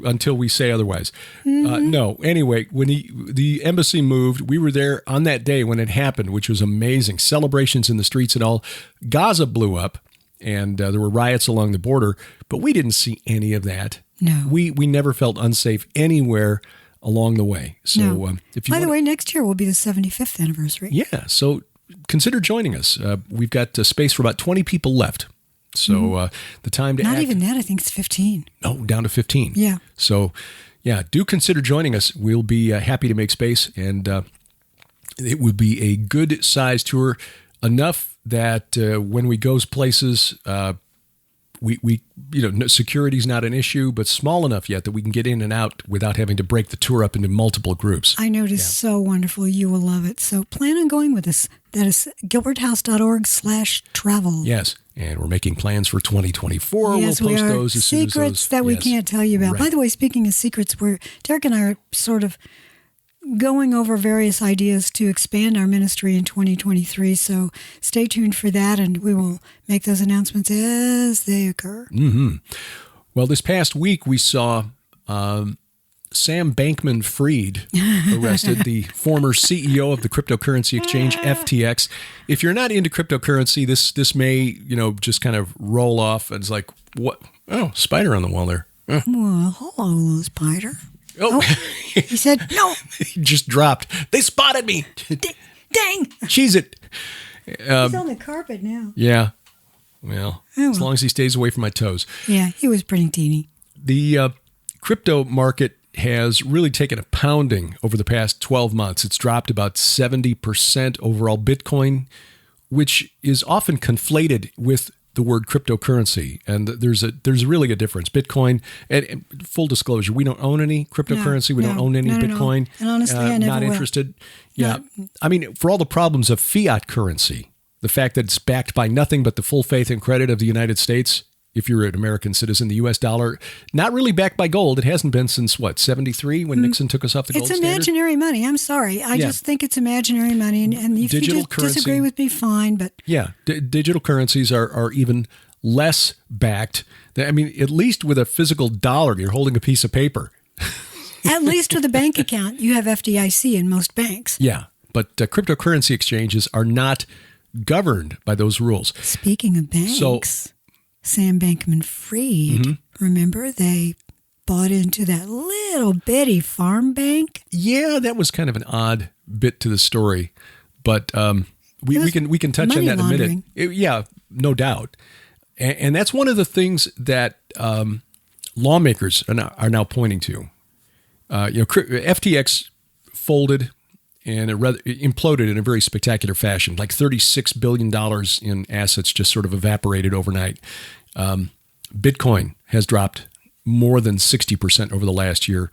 until we say otherwise. No, anyway, when the embassy moved, we were there on that day when it happened, which was amazing. Celebrations in the streets and all. Gaza blew up, and there were riots along the border, but we didn't see any of that. No. We never felt unsafe anywhere along the way. So, if you by the way, next year will be the 75th anniversary. Yeah. So consider joining us. We've got space for about 20 people left. So the time to not even that. I think it's 15. No, down to 15. Yeah. So, do consider joining us. We'll be happy to make space, and it would be a good size tour, enough that when we go places, security's not an issue, but small enough yet that we can get in and out without having to break the tour up into multiple groups. I know it is so wonderful. You will love it. So plan on going with us. That is gilberthouse.org/travel. Yes. And we're making plans for 2024. Yes, we'll post we are. those as soon as Secrets that we can't tell you about. Right. By the way, speaking of secrets, Derek and I are sort of going over various ideas to expand our ministry in 2023. So stay tuned for that, and we will make those announcements as they occur. Mm-hmm. Well, this past week we saw Sam Bankman-Fried arrested, the former CEO of the cryptocurrency exchange FTX. If you're not into cryptocurrency, this may just kind of roll off. And it's like, what? Oh, spider on the wall there. Well, hello, spider. Oh, he said no. He just dropped. They spotted me. Dang. Cheese it. He's on the carpet now. Yeah. Well, as long as he stays away from my toes. Yeah, he was pretty teeny. The crypto market has really taken a pounding over the past 12 months. It's dropped about 70% overall. Bitcoin, which is often conflated with the word cryptocurrency, and there's really a difference. Bitcoin, and full disclosure, we don't own any cryptocurrency. We don't own any Bitcoin. And honestly, I never not will. interested. Yeah, I mean, for all the problems of fiat currency, the fact that it's backed by nothing but the full faith and credit of the United States. If you're an American citizen, the U.S. dollar, not really backed by gold. It hasn't been since, 73 when Nixon took us off the gold standard? It's imaginary money. I'm sorry. I just think it's imaginary money. And if digital you currency, disagree with me, fine. But yeah, digital currencies are even less backed. I mean, at least with a physical dollar, you're holding a piece of paper. At least with a bank account, you have FDIC in most banks. Yeah, but cryptocurrency exchanges are not governed by those rules. Speaking of banks... Sam Bankman-Fried, remember they bought into that little bitty farm bank? Yeah, that was kind of an odd bit to the story, but we can touch on that in a minute. Yeah, no doubt, and that's one of the things that lawmakers are now pointing to. FTX folded and it imploded in a very spectacular fashion. Like $36 billion in assets just sort of evaporated overnight. Bitcoin has dropped more than 60% over the last year.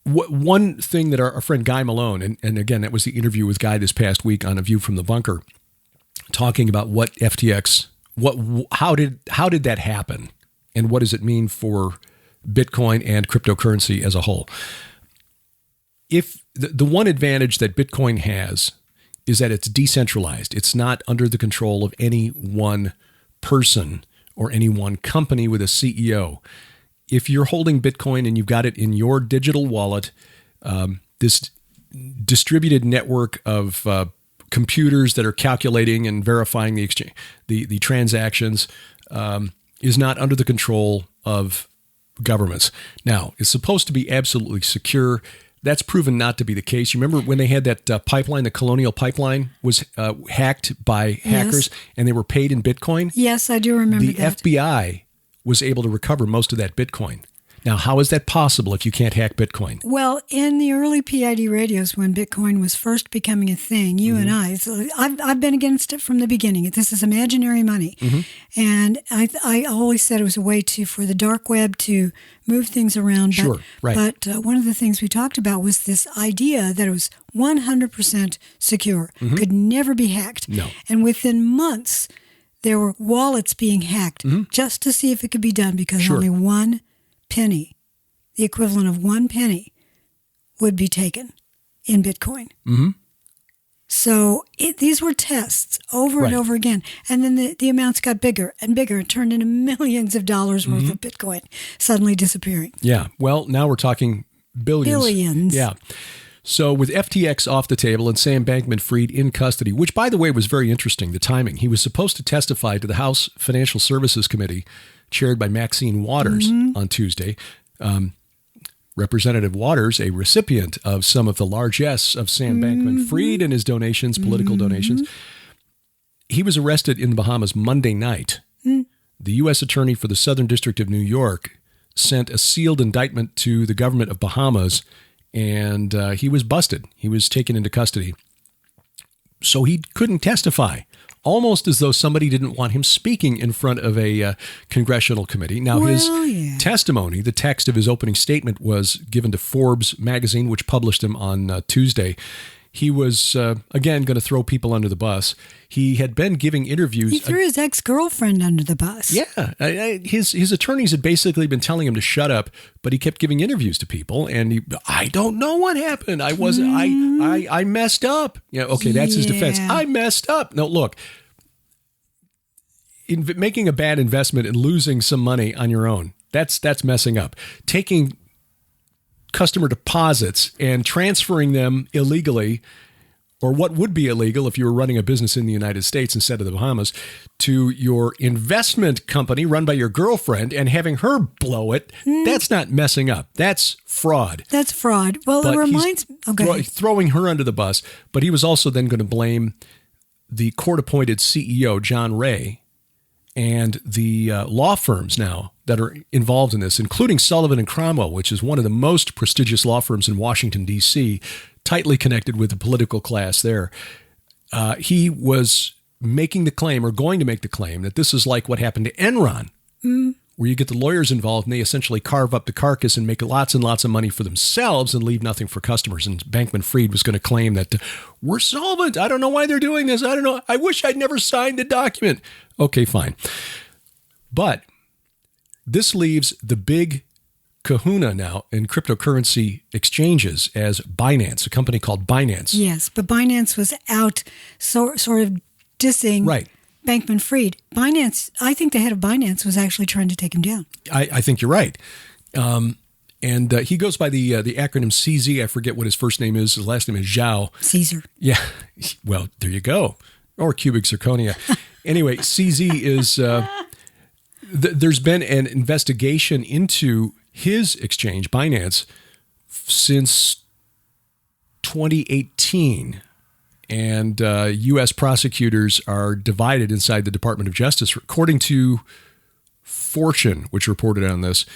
One thing that our friend Guy Malone, and again, that was the interview with Guy this past week on A View from the Bunker, talking about what FTX, how did that happen, and what does it mean for Bitcoin and cryptocurrency as a whole. If the one advantage that Bitcoin has is that it's decentralized. It's not under the control of any one person or any one company with a CEO. If you're holding Bitcoin and you've got it in your digital wallet, this distributed network of computers that are calculating and verifying the exchange, the transactions, is not under the control of governments. Now, it's supposed to be absolutely secure. That's proven not to be the case. You remember when they had that pipeline, the Colonial Pipeline was hacked by hackers, and they were paid in Bitcoin? Yes, I do remember that. The FBI was able to recover most of that Bitcoin. Now, how is that possible if you can't hack Bitcoin? Well, in the early P.I.D. radios, when Bitcoin was first becoming a thing, you and I've been against it from the beginning. This is imaginary money. And I always said it was a way for the dark web to move things around. Sure, right. But one of the things we talked about was this idea that it was 100% secure, could never be hacked. No. And within months, there were wallets being hacked just to see if it could be done because only one penny, the equivalent of 1 penny, would be taken in Bitcoin. So these were tests over and over again. And then the amounts got bigger and bigger and turned into millions of dollars worth of Bitcoin suddenly disappearing. Yeah. Well, now we're talking billions. Billions. Yeah. So with FTX off the table and Sam Bankman-Fried in custody, which, by the way, was very interesting, the timing. He was supposed to testify to the House Financial Services Committee, chaired by Maxine Waters on Tuesday. Representative Waters, a recipient of some of the largesse of Sam Bankman-Fried and his donations, political donations. He was arrested in the Bahamas Monday night. The U.S. Attorney for the Southern District of New York sent a sealed indictment to the government of Bahamas, and he was busted. He was taken into custody. So he couldn't testify. almost as though somebody didn't want him speaking in front of a congressional committee. Now, his testimony, the text of his opening statement, was given to Forbes magazine, which published him on Tuesday. He was, again, going to throw people under the bus. He had been giving interviews. He threw his ex-girlfriend under the bus. Yeah. His attorneys had basically been telling him to shut up, but he kept giving interviews to people. And I don't know what happened. I messed up. Yeah, okay, that's his defense. I messed up. No, look, in making a bad investment and losing some money on your own, that's messing up. Taking customer deposits and transferring them illegally, or what would be illegal if you were running a business in the United States instead of the Bahamas, to your investment company run by your girlfriend and having her blow it, that's not messing up. That's fraud. That's fraud. Well, but it reminds me. Okay. Throwing her under the bus, but he was also then going to blame the court-appointed CEO, John Ray, and the law firms now that are involved in this, including Sullivan and Cromwell, which is one of the most prestigious law firms in Washington, D.C., tightly connected with the political class there. He was making the claim, or going to make the claim, that this is like what happened to Enron, where you get the lawyers involved and they essentially carve up the carcass and make lots and lots of money for themselves and leave nothing for customers. And Bankman-Fried was going to claim that we're solvent. I don't know why they're doing this. I don't know. I wish I'd never signed the document. Okay, fine. But this leaves the big kahuna now in cryptocurrency exchanges as Binance, a company called Binance. Yes, but Binance was out sort of dissing Bankman-Fried. Binance, I think the head of Binance was actually trying to take him down. I think you're right. And he goes by the acronym CZ. I forget what his first name is. His last name is Zhao. Caesar. Yeah. Well, there you go. Or cubic zirconia. Anyway, CZ is... there's been an investigation into his exchange, Binance, since 2018. And U.S. prosecutors are divided inside the Department of Justice. According to Fortune, which reported on this,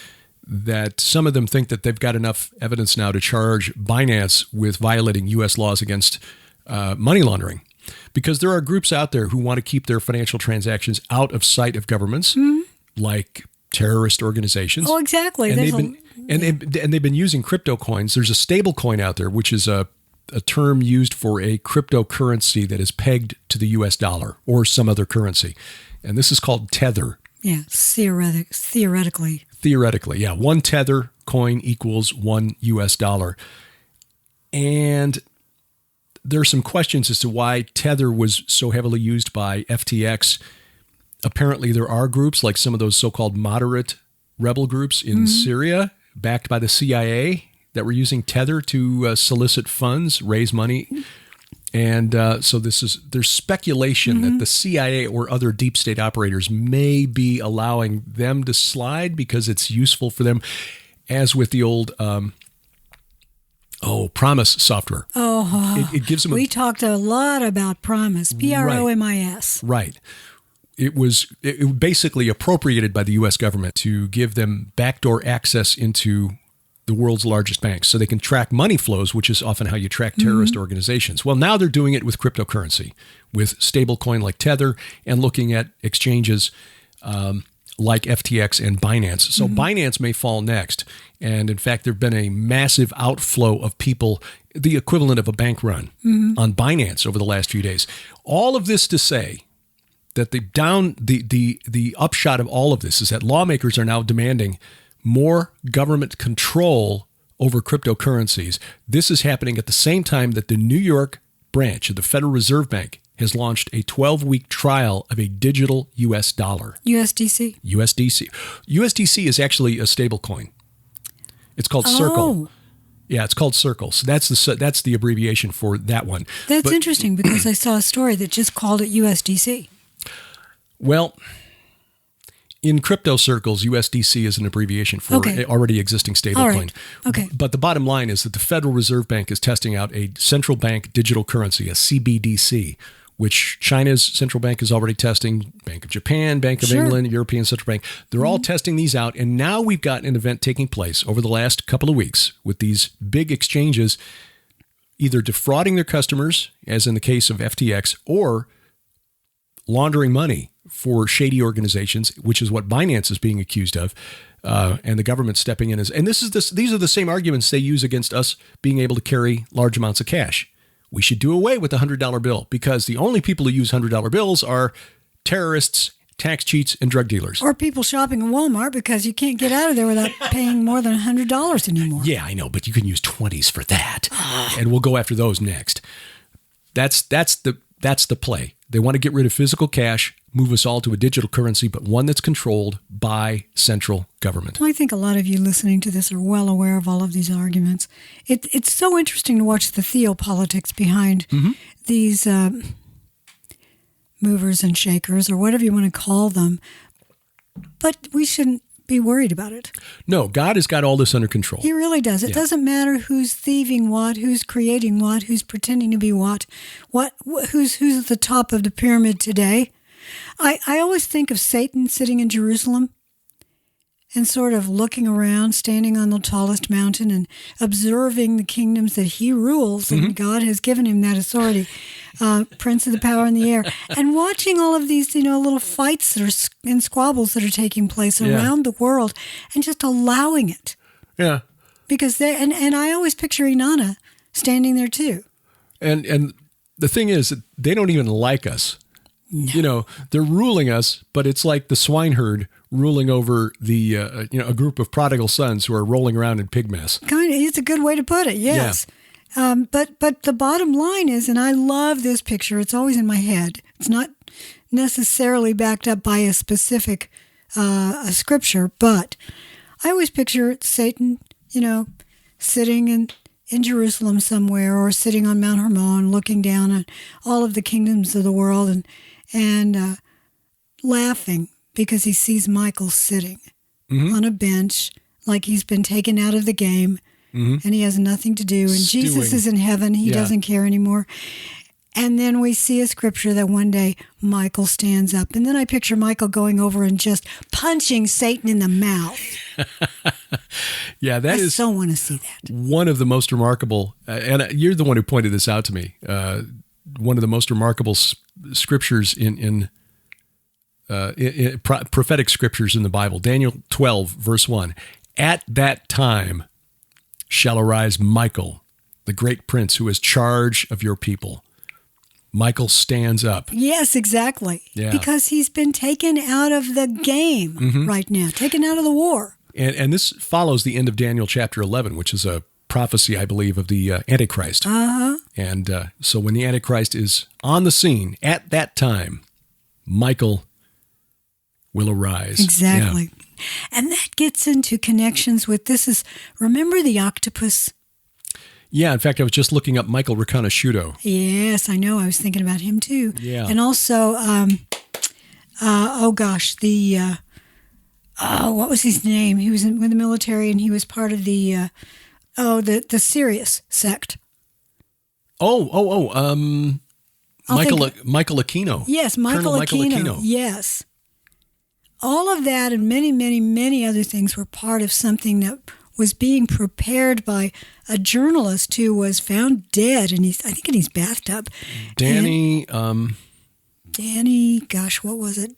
that some of them think that they've got enough evidence now to charge Binance with violating U.S. laws against money laundering. Because there are groups out there who want to keep their financial transactions out of sight of governments, like terrorist organizations. Oh, exactly. And they've been using crypto coins. There's a stable coin out there, which is a term used for a cryptocurrency that is pegged to the U.S. dollar or some other currency. And this is called Tether. Yeah, theoretically. Theoretically, yeah. One Tether coin equals one U.S. dollar. And there are some questions as to why Tether was so heavily used by FTX. Apparently, there are groups like some of those so-called moderate rebel groups in Syria, backed by the CIA, that were using Tether to solicit funds, raise money. And so there's speculation that the CIA or other deep state operators may be allowing them to slide because it's useful for them, as with the old Promise software. It gives them we talked a lot about Promise, Promis. Right. It was basically appropriated by the U.S. government to give them backdoor access into the world's largest banks so they can track money flows, which is often how you track terrorist organizations. Well, now they're doing it with cryptocurrency, with stablecoin like Tether, and looking at exchanges like FTX and Binance. So Binance may fall next. And in fact, there have been a massive outflow of people, the equivalent of a bank run on Binance over the last few days. All of this to say that the upshot of all of this is that lawmakers are now demanding more government control over cryptocurrencies. This is happening at the same time that the New York branch of the Federal Reserve Bank has launched a 12-week trial of a digital U.S. dollar. USDC. USDC is actually a stable coin. It's called Circle. Yeah, it's called Circle. So that's the abbreviation for that one. That's interesting because I saw a story that just called it USDC. Well, in crypto circles, USDC is an abbreviation for an already existing stablecoin. Okay. But the bottom line is that the Federal Reserve Bank is testing out a central bank digital currency, a CBDC, which China's central bank is already testing, Bank of Japan, Bank of England, European Central Bank. They're all testing these out. And now we've got an event taking place over the last couple of weeks with these big exchanges either defrauding their customers, as in the case of FTX, or laundering money for shady organizations, which is what Binance is being accused of, and the government stepping in. And these are the same arguments they use against us being able to carry large amounts of cash. We should do away with the $100 bill because the only people who use $100 bills are terrorists, tax cheats, and drug dealers. Or people shopping in Walmart because you can't get out of there without paying more than $100 anymore. Yeah, I know, but you can use 20s for that. And we'll go after those next. That's the play. They want to get rid of physical cash, move us all to a digital currency, but one that's controlled by central government. Well, I think a lot of you listening to this are well aware of all of these arguments. It's so interesting to watch the theopolitics behind these movers and shakers, or whatever you want to call them. But we shouldn't be worried about it. No, God has got all this under control. He really does. It doesn't matter who's thieving what, who's creating what, who's pretending to be what who's at the top of the pyramid today. I always think of Satan sitting in Jerusalem and sort of looking around, standing on the tallest mountain and observing the kingdoms that he rules, and God has given him that authority, prince of the power in the air, and watching all of these, little fights that are and squabbles that are taking place around the world, and just allowing it. Yeah. Because and I always picture Inanna standing there too. And the thing is, they don't even like us. No. They're ruling us, but it's like the swineherd ruling over the a group of prodigal sons who are rolling around in pig mess. Kind of, it's a good way to put it. Yes. Yeah. But the bottom line is, and I love this picture. It's always in my head. It's not necessarily backed up by a specific a scripture, but I always picture Satan, sitting in Jerusalem somewhere, or sitting on Mount Hermon, looking down at all of the kingdoms of the world, and laughing because he sees Michael sitting on a bench like he's been taken out of the game, and he has nothing to do. And Jesus is in heaven. He doesn't care anymore. And then we see a scripture that one day Michael stands up. And then I picture Michael going over and just punching Satan in the mouth. Yeah, I so want to see that. One of the most remarkable, and you're the one who pointed this out to me, one of the most remarkable scriptures in prophetic scriptures in the Bible, Daniel 12, verse 1. At that time shall arise Michael, the great prince who has charge of your people. Michael stands up. Yes, exactly. Yeah. Because he's been taken out of the game right now, taken out of the war. And this follows the end of Daniel chapter 11, which is a prophecy, I believe, of the Antichrist. And so when the Antichrist is on the scene, at that time, Michael will arise. Exactly. Yeah. And that gets into connections with remember the octopus? Yeah, in fact, I was just looking up Michael Riconosciuto. Yes, I know. I was thinking about him too. Yeah. And also, what was his name? He was with the military, and he was part of the Sirius sect. Michael Aquino. Yes, Michael Aquino. Yes. All of that and many, many, many other things were part of something that was being prepared by a journalist who was found dead, and I think in his bathtub. Danny, gosh, what was it?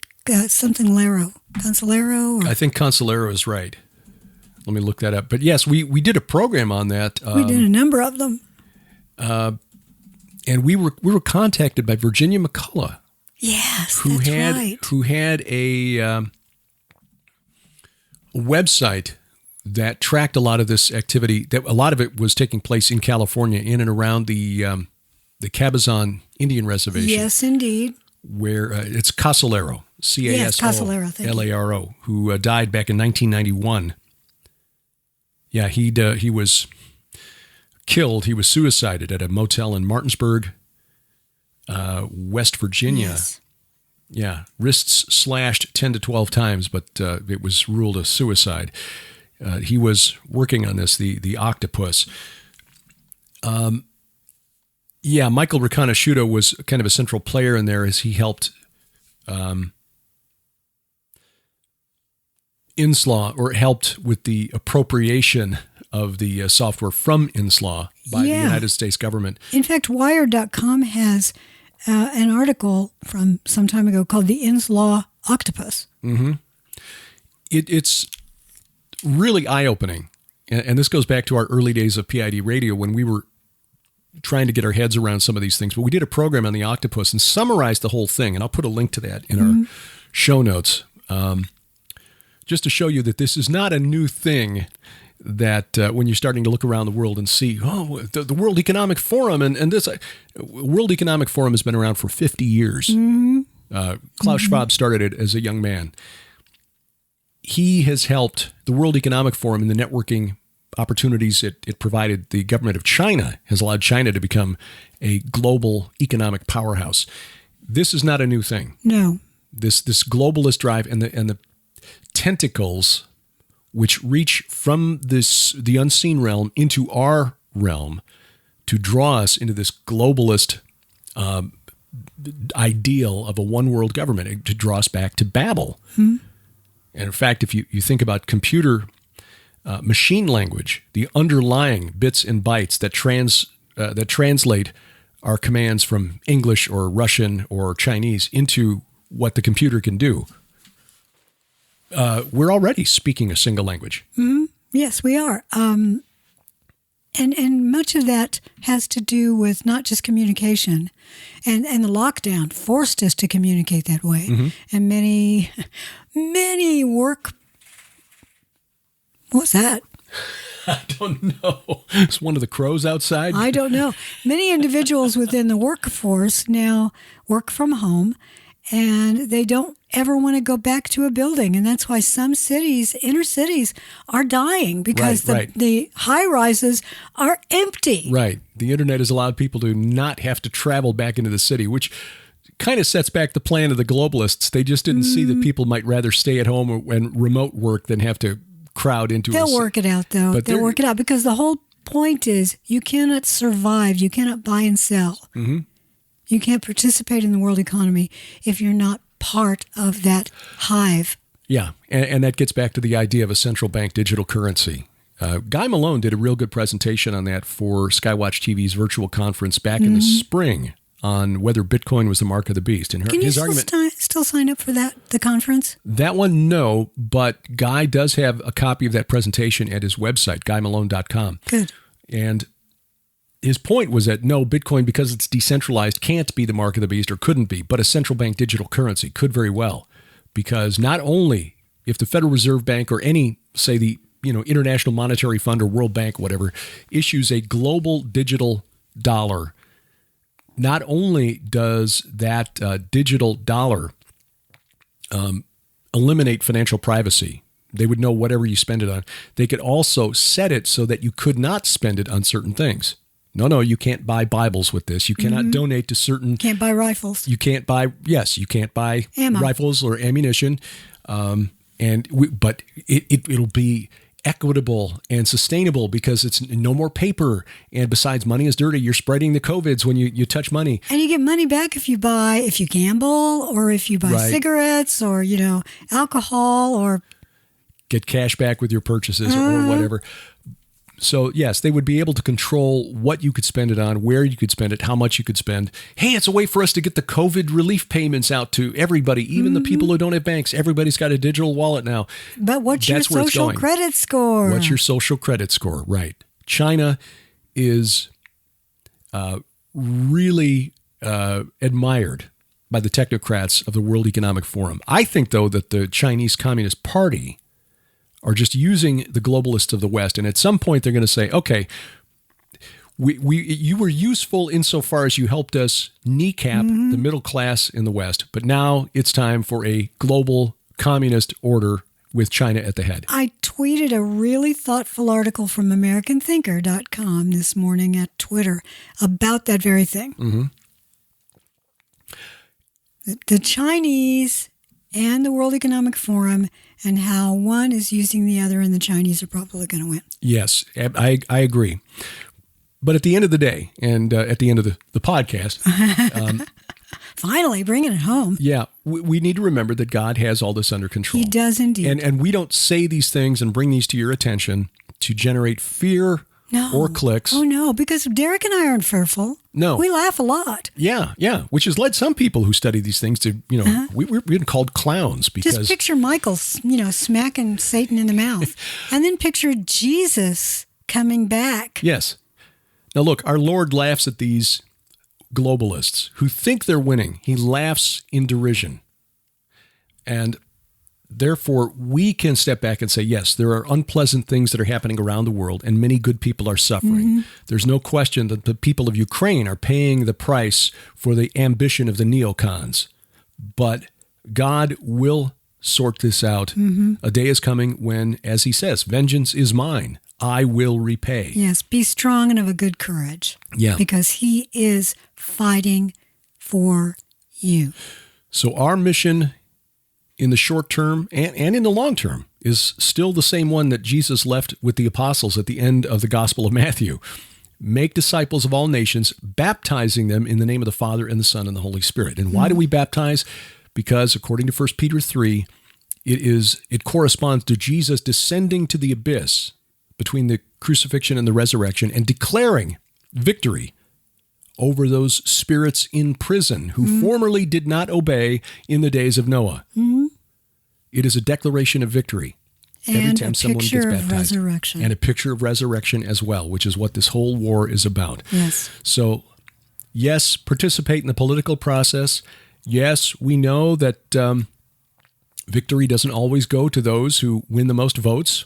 Something Consolero? I think Consolero is right. Let me look that up. But yes, we did a program on that. We did a number of them. And we were contacted by Virginia McCullough. Yes, who had a website that tracked a lot of this activity. That a lot of it was taking place in California, in and around the Cabazon Indian Reservation. Yes, indeed. Where it's Casolaro, Casolaro, who died back in 1991. Yeah, he was killed. He was suicided at a motel in Martinsburg, West Virginia. Yes. Yeah, wrists slashed 10 to 12 times, but it was ruled a suicide. He was working on this, the octopus. Michael Riconosciuto was kind of a central player in there as he helped Inslaw, or helped with the appropriation of the software from Inslaw by the United States government. In fact, Wired.com has an article from some time ago called The Inn's Law Octopus. Mm-hmm. It's really eye-opening. And this goes back to our early days of P.I.D. radio when we were trying to get our heads around some of these things. But we did a program on the octopus and summarized the whole thing. And I'll put a link to that in our show notes, just to show you that this is not a new thing, that when you're starting to look around the world and see, the World Economic Forum and this World Economic Forum has been around for 50 years. Klaus Schwab started it as a young man. He has helped the World Economic Forum in the networking opportunities it provided. The government of China has allowed China to become a global economic powerhouse. This is not a new thing. No. This globalist drive and the tentacles which reach from the unseen realm into our realm to draw us into this globalist ideal of a one world government, to draw us back to Babel. And in fact, if you think about computer machine language, the underlying bits and bytes that translate our commands from English or Russian or Chinese into what the computer can do, we're already speaking a single language. Yes, we are. And much of that has to do with not just communication, and the lockdown forced us to communicate that way. And many work. What's that? I don't know. It's one of the crows outside. I don't know. Many individuals within the workforce now work from home, and they don't ever want to go back to a building. And that's why some cities, inner cities, are dying because the high rises are empty. Right. The internet has allowed people to not have to travel back into the city, which kind of sets back the plan of the globalists. They just didn't see that people might rather stay at home and remote work than have to crowd into They'll work it out, though. But they'll work it out, because the whole point is you cannot survive. You cannot buy and sell. You can't participate in the world economy if you're not part of that hive. Yeah, and that gets back to the idea of a central bank digital currency. Guy Malone did a real good presentation on that for Skywatch TV's virtual conference back in the spring on whether Bitcoin was the mark of the beast. And Can you still sign up for the conference? That one, no, but Guy does have a copy of that presentation at his website, guymalone.com. Good. And his point was that, no, Bitcoin, because it's decentralized, can't be the mark of the beast, or couldn't be, but a central bank digital currency could very well. Because not only if the Federal Reserve Bank or any, say, the International Monetary Fund or World Bank, whatever, issues a global digital dollar, not only does that digital dollar eliminate financial privacy, they would know whatever you spend it on, they could also set it so that you could not spend it on certain things. No, you can't buy Bibles with this. You cannot donate to certain... Can't buy rifles. You can't buy ammo. Rifles or ammunition. But it'll be equitable and sustainable because it's no more paper. And besides, money is dirty. You're spreading the COVIDs when you touch money. And you get money back if you gamble, or if you buy cigarettes, or, alcohol, or... Get cash back with your purchases or whatever. So, yes, they would be able to control what you could spend it on, where you could spend it, how much you could spend. Hey, it's a way for us to get the COVID relief payments out to everybody, even the people who don't have banks. Everybody's got a digital wallet now. But what's your social credit score? What's your social credit score? Right. China is really admired by the technocrats of the World Economic Forum. I think, though, that the Chinese Communist Party are just using the globalists of the West. And at some point, they're going to say, okay, you were useful insofar as you helped us kneecap the middle class in the West. But now it's time for a global communist order with China at the head. I tweeted a really thoughtful article from AmericanThinker.com this morning at Twitter about that very thing. The Chinese and the World Economic Forum, and how one is using the other, and the Chinese are probably going to win. Yes, I agree. But at the end of the day, and at the end of the podcast... Finally, bringing it home. Yeah, we need to remember that God has all this under control. He does indeed. And we don't say these things and bring these to your attention to generate fear No. or clicks. Oh, no, because Derek and I aren't fearful. No. We laugh a lot. Yeah, which has led some people who study these things to, we've been called clowns because... Just picture Michael, smacking Satan in the mouth. And then picture Jesus coming back. Yes. Now, look, our Lord laughs at these globalists who think they're winning. He laughs in derision. And therefore, we can step back and say, yes, there are unpleasant things that are happening around the world, and many good people are suffering. Mm-hmm. There's no question that the people of Ukraine are paying the price for the ambition of the neocons. But God will sort this out. Mm-hmm. A day is coming when, as he says, vengeance is mine. I will repay. Yes, be strong and of a good courage. Yeah. Because he is fighting for you. So our mission in the short term and in the long term is still the same one that Jesus left with the apostles at the end of the Gospel of Matthew. Make disciples of all nations, baptizing them in the name of the Father and the Son and the Holy Spirit. And why do we baptize? Because according to 1 Peter 3, it corresponds to Jesus descending to the abyss between the crucifixion and the resurrection and declaring victory over those spirits in prison who formerly did not obey in the days of Noah. Mm-hmm. It is a declaration of victory every time someone gets baptized. And a picture of resurrection. And a picture of resurrection as well, which is what this whole war is about. Yes. So, yes, participate in the political process. Yes, we know that victory doesn't always go to those who win the most votes.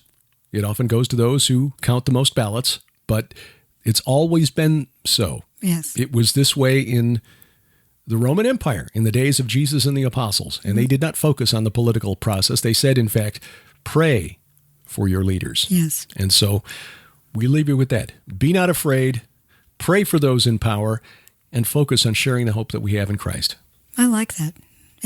It often goes to those who count the most ballots, but it's always been so. Yes. It was this way in the Roman Empire in the days of Jesus and the apostles, and they did not focus on the political process. They said, in fact, pray for your leaders. Yes. And so we leave you with that. Be not afraid, pray for those in power, and focus on sharing the hope that we have in Christ. I like that.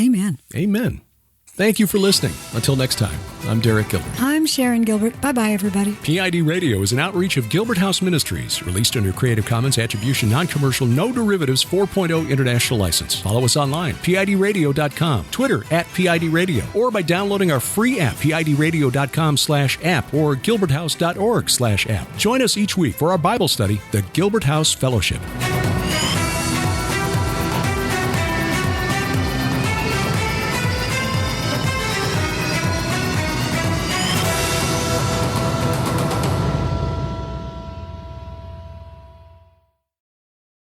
Amen. Amen. Thank you for listening. Until next time, I'm Derek Gilbert. I'm Sharon Gilbert. Bye-bye, everybody. P.I.D. Radio is an outreach of Gilbert House Ministries, released under Creative Commons Attribution, Non-Commercial, No Derivatives 4.0 International License. Follow us online, PIDradio.com, Twitter @PIDradio, or by downloading our free app, PIDradio.com/app, or GilbertHouse.org/app. Join us each week for our Bible study, the Gilbert House Fellowship.